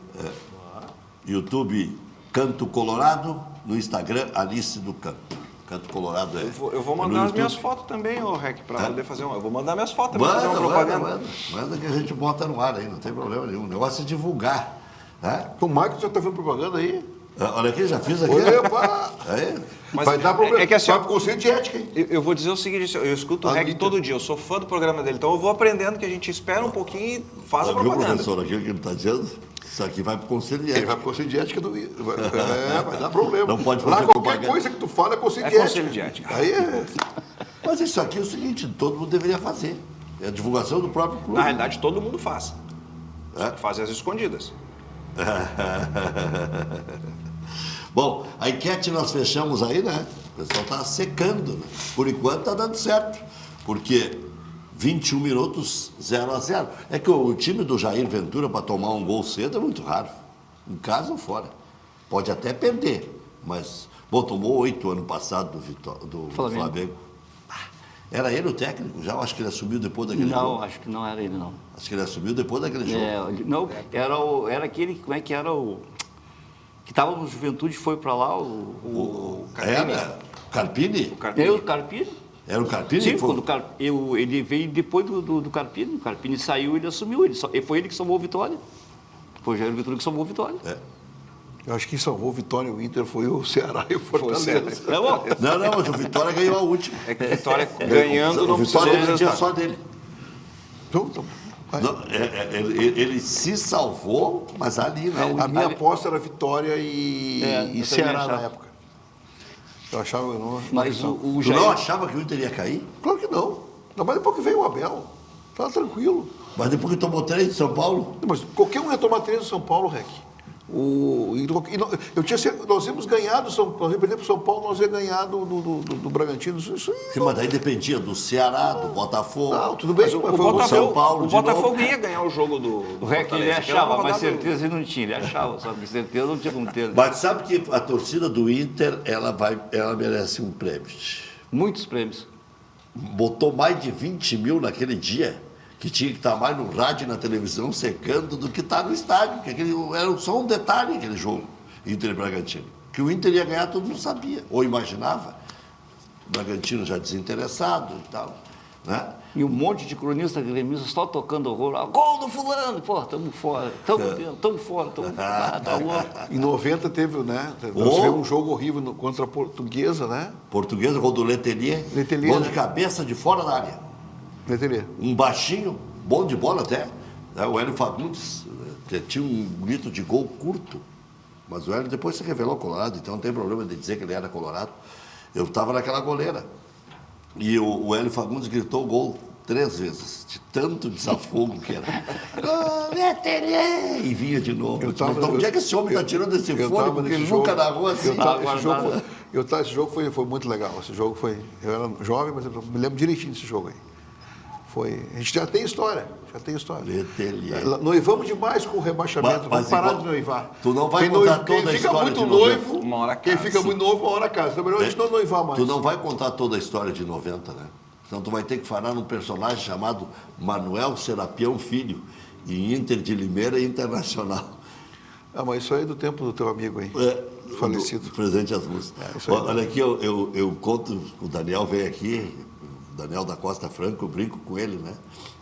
YouTube Canto Colorado, no Instagram Alice do Canto. Canto Colorado Eu vou mandar as minhas fotos também, ô Rec, para poder fazer eu vou mandar minhas fotos também, fazer uma propaganda. Manda que a gente bota no ar aí, não tem problema nenhum. O negócio é divulgar. Né? O Marcos já está vendo propaganda aí? Olha aqui, já fiz aqui. Opa! Aí. Mas vai dar problema. É que assim, vai pro conceito de ética, hein? Eu vou dizer o seguinte, eu escuto o Rec todo dia, eu sou fã do programa dele, então eu vou aprendendo que a gente espera um pouquinho e faz a Viu, propaganda. professor, aquilo que ele está dizendo? Isso aqui vai para o conselho de Ele ética. vai pro conceito de ética do... vai dar problema. Não pode Lá fazer qualquer propaganda. coisa que tu fala é conceito É de ética. conselho de ética. Aí é... Mas isso aqui é o seguinte, todo mundo deveria fazer. É a divulgação do próprio clube. Na realidade, todo mundo faz. É? Faz as escondidas. Bom, a enquete nós fechamos aí, né? O pessoal está secando, né? Por enquanto está dando certo. Porque 21 minutos, 0-0. É que o time do Jair Ventura para tomar um gol cedo é muito raro. Em casa ou fora. Pode até perder, mas... Bom, tomou 8 ano passado do Flamengo. Era ele o técnico já? Eu acho que ele assumiu depois daquele jogo. Não, acho que não era ele, não. Acho que ele assumiu depois daquele jogo. Não, era aquele, como é que era o... Que estava no Juventude e foi para lá, o Era? O Carpini? O Carpini? Era o Carpini? Sim, Foi? quando ele veio depois do Carpini. O Carpini saiu, ele assumiu. Foi ele que salvou a vitória. Foi o Jair Ventura que salvou a vitória. Eu acho que quem salvou o Vitória e o Inter foi o Ceará e o Fortaleza. É bom. Não, mas o Vitória ganhou a última. É que o Vitória ganhando não O precisa Vitória de dependia resultado. só dele. Então, vai. Não, ele se salvou, mas ali, né? A minha aposta era Vitória eu e também Ceará achava. na época. Eu achava... Não, Mas o Tu Jair... não achava que o Inter ia cair? Claro que não. Ainda mais depois que veio o Abel. Estava tranquilo. Mas depois que tomou 3 de São Paulo? Mas qualquer um ia tomar 3 do São Paulo, Rec. Nós íamos ganhar do São Paulo, por exemplo, São Paulo, nós ia ganhar do Bragantino. Isso Sim, mas daí dependia do Ceará, do Botafogo. não, tudo bem. Mas Mas o foi Botafogo- São Paulo o de Botafogo novo. ia ganhar o jogo do O REC ele Fortaleza, que era uma achava, mas rodada- certeza ele não tinha. Ele achava, só que certeza não tinha como ter. Mas sabe que a torcida do Inter, ela merece um prêmio. Muitos prêmios. Botou mais de 20 mil naquele dia, que tinha que estar mais no rádio e na televisão secando do que está no estádio, porque era só um detalhe aquele jogo, Inter e Bragantino. Que o Inter ia ganhar, todo mundo sabia, ou imaginava. O Bragantino já desinteressado e tal, né? E um monte de cronistas gremistas só tocando horror. Gol do fulano! Pô, estamos fora. Estamos dentro, estamos fora. Tá louco. Em 90 teve, né? Nós Oh. tivemos um jogo horrível contra a Portuguesa, né? Portuguesa, gol do Letelier, Letelier, gol né? de cabeça de fora da área. Letelier. Um baixinho, bom de bola até, né? O Hélio Fagundes tinha um grito de gol curto, mas o Hélio depois se revelou colorado, então não tem problema de dizer que ele era colorado. Eu estava naquela goleira e o Hélio Fagundes gritou o gol 3 vezes, de tanto desafogo que era. Gol, Letelier! E vinha de novo. Então, onde é que esse homem está tirando esse fone? Porque ele nunca narrou assim. Esse jogo foi muito legal. Esse jogo foi... Eu era jovem, mas eu me lembro direitinho desse jogo aí. A gente já tem história. Letelier. Noivamos demais com o rebaixamento. Vamos parar de noivar. Tu não vai contar toda a história de 90. Uma hora Quem casa. fica muito noivo, uma hora casa. Então, melhor a gente não noivar mais. Tu não vai contar toda a história de 90, né? Então tu vai ter que falar num personagem chamado Manuel Serapião Filho, em Inter de Limeira e Internacional. Mas isso aí é do tempo do teu amigo aí, falecido. Do Presidente Asmus. Isso aí. Olha aqui, eu conto, o Daniel veio aqui, o Daniel da Costa Franco, eu brinco com ele, né?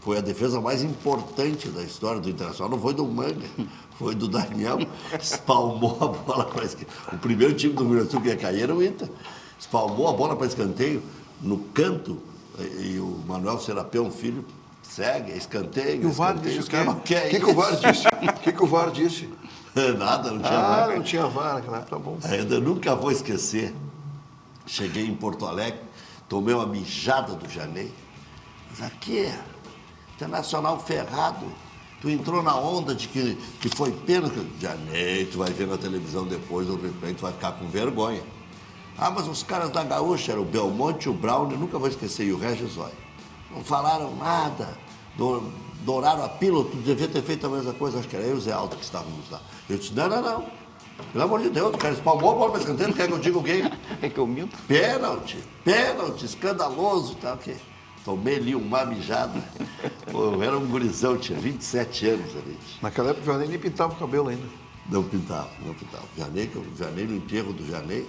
Foi a defesa mais importante da história do Internacional, não foi do Manga, foi do Daniel, espalmou a bola para escanteio. O primeiro time do Rio Grande do Sul que ia cair era o Inter. Espalmou a bola para escanteio, no canto, e o Manuel Serapião Filho segue, escanteio. E o VAR escanteio, disse os caras, que é o que o VAR disse? O que o VAR disse? Nada, não tinha VAR. Não tinha VAR naquela época, tá bom. Eu nunca vou esquecer Cheguei em Porto Alegre, tomei uma mijada do Janei. Mas aqui, Internacional ferrado. Tu entrou na onda de que foi pena. Janei, tu vai ver na televisão depois, de repente tu vai ficar com vergonha. Ah, mas os caras da Gaúcha, eram o Belmonte, o Brown, eu nunca vou esquecer, e o Regis Roy. Não falaram nada, douraram a pílula, tu devia ter feito a mesma coisa, acho que era eu e o Zé Aldo que estávamos lá. Eu disse, não. Pelo amor de Deus, o cara espalmou a bola para escanteio, não quer que eu diga o quê? É que eu minto. Pênalti, escandaloso e tal, que tomei ali uma mijada. Pô, eu era um gurizão, tinha 27 anos ali. Naquela época o Janei nem pintava o cabelo ainda. Não pintava. O Janei, no enterro do Janei,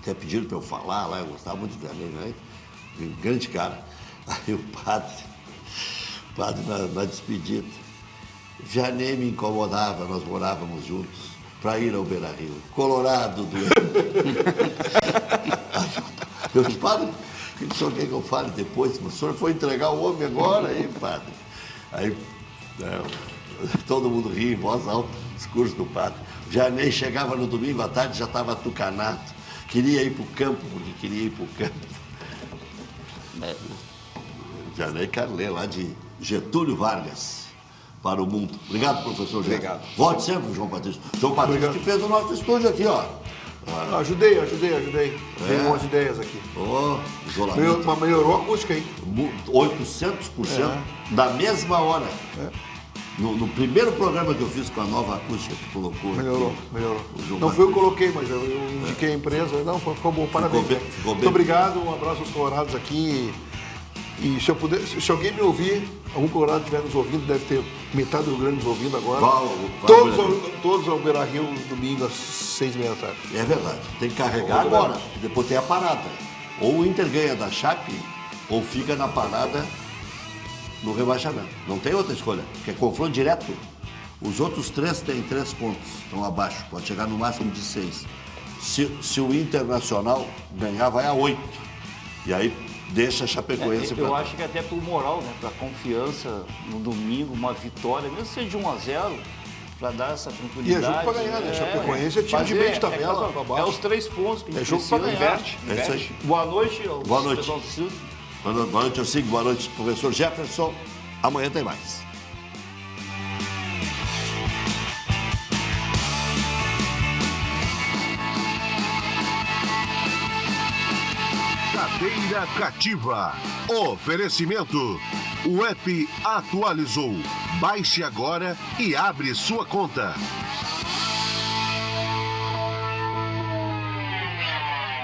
até pediram para eu falar lá, eu gostava muito do Janei, um grande cara. Aí o padre na despedida, Janei me incomodava, nós morávamos juntos, para ir ao Beira-Rio. Colorado doente. Eu disse, padre, o que o senhor quer que eu fale depois? O senhor foi entregar o homem agora, aí, padre. Aí, todo mundo ria em voz alta, discurso do padre. O Janei chegava no domingo à tarde, já estava atucanado. Queria ir para o campo, porque queria ir para o campo. Janei Carlê, lá de Getúlio Vargas, para o mundo. Obrigado, professor. Obrigado. Volte sempre, João Patrício. João Patrício que fez o nosso estúdio aqui, ó. Ajudei. Tem umas ideias aqui. Isolamento. Mas melhorou a acústica, hein? 800% da mesma hora. No primeiro programa que eu fiz com a nova acústica que colocou. Melhorou. João Não foi eu que coloquei, mas eu indiquei a empresa. Não, ficou bom, parabéns. Ficou bem. Muito obrigado, um abraço aos colorados aqui. E se alguém me ouvir, algum colorado estiver nos ouvindo, deve ter metade do Rio Grande nos ouvindo agora. Todos ao Beira-Rio, domingo, às 6h30 da tarde. É verdade. Tem que carregar agora, porque depois tem a parada. Ou o Inter ganha da Chape, ou fica na parada no rebaixamento. Não tem outra escolha, porque é confronto direto. Os outros 3 têm 3 pontos, estão abaixo, pode chegar no máximo de 6. Se o Internacional ganhar, vai a 8. E aí deixa a Chapecoense Eu acho que até por moral, né? Para confiança no domingo, uma vitória, mesmo que seja de 1-0, para dar essa tranquilidade. E é jogo para ganhar, né? Chapecoense é time de meio de tabela, para baixo. É os 3 pontos que a gente jogo para ganhar. É isso aí. Boa noite. Boa noite. Boa noite, eu sigo. Boa noite, professor Jefferson. Amanhã tem mais. Cadeira Cativa. Oferecimento. O app atualizou. Baixe agora e abre sua conta.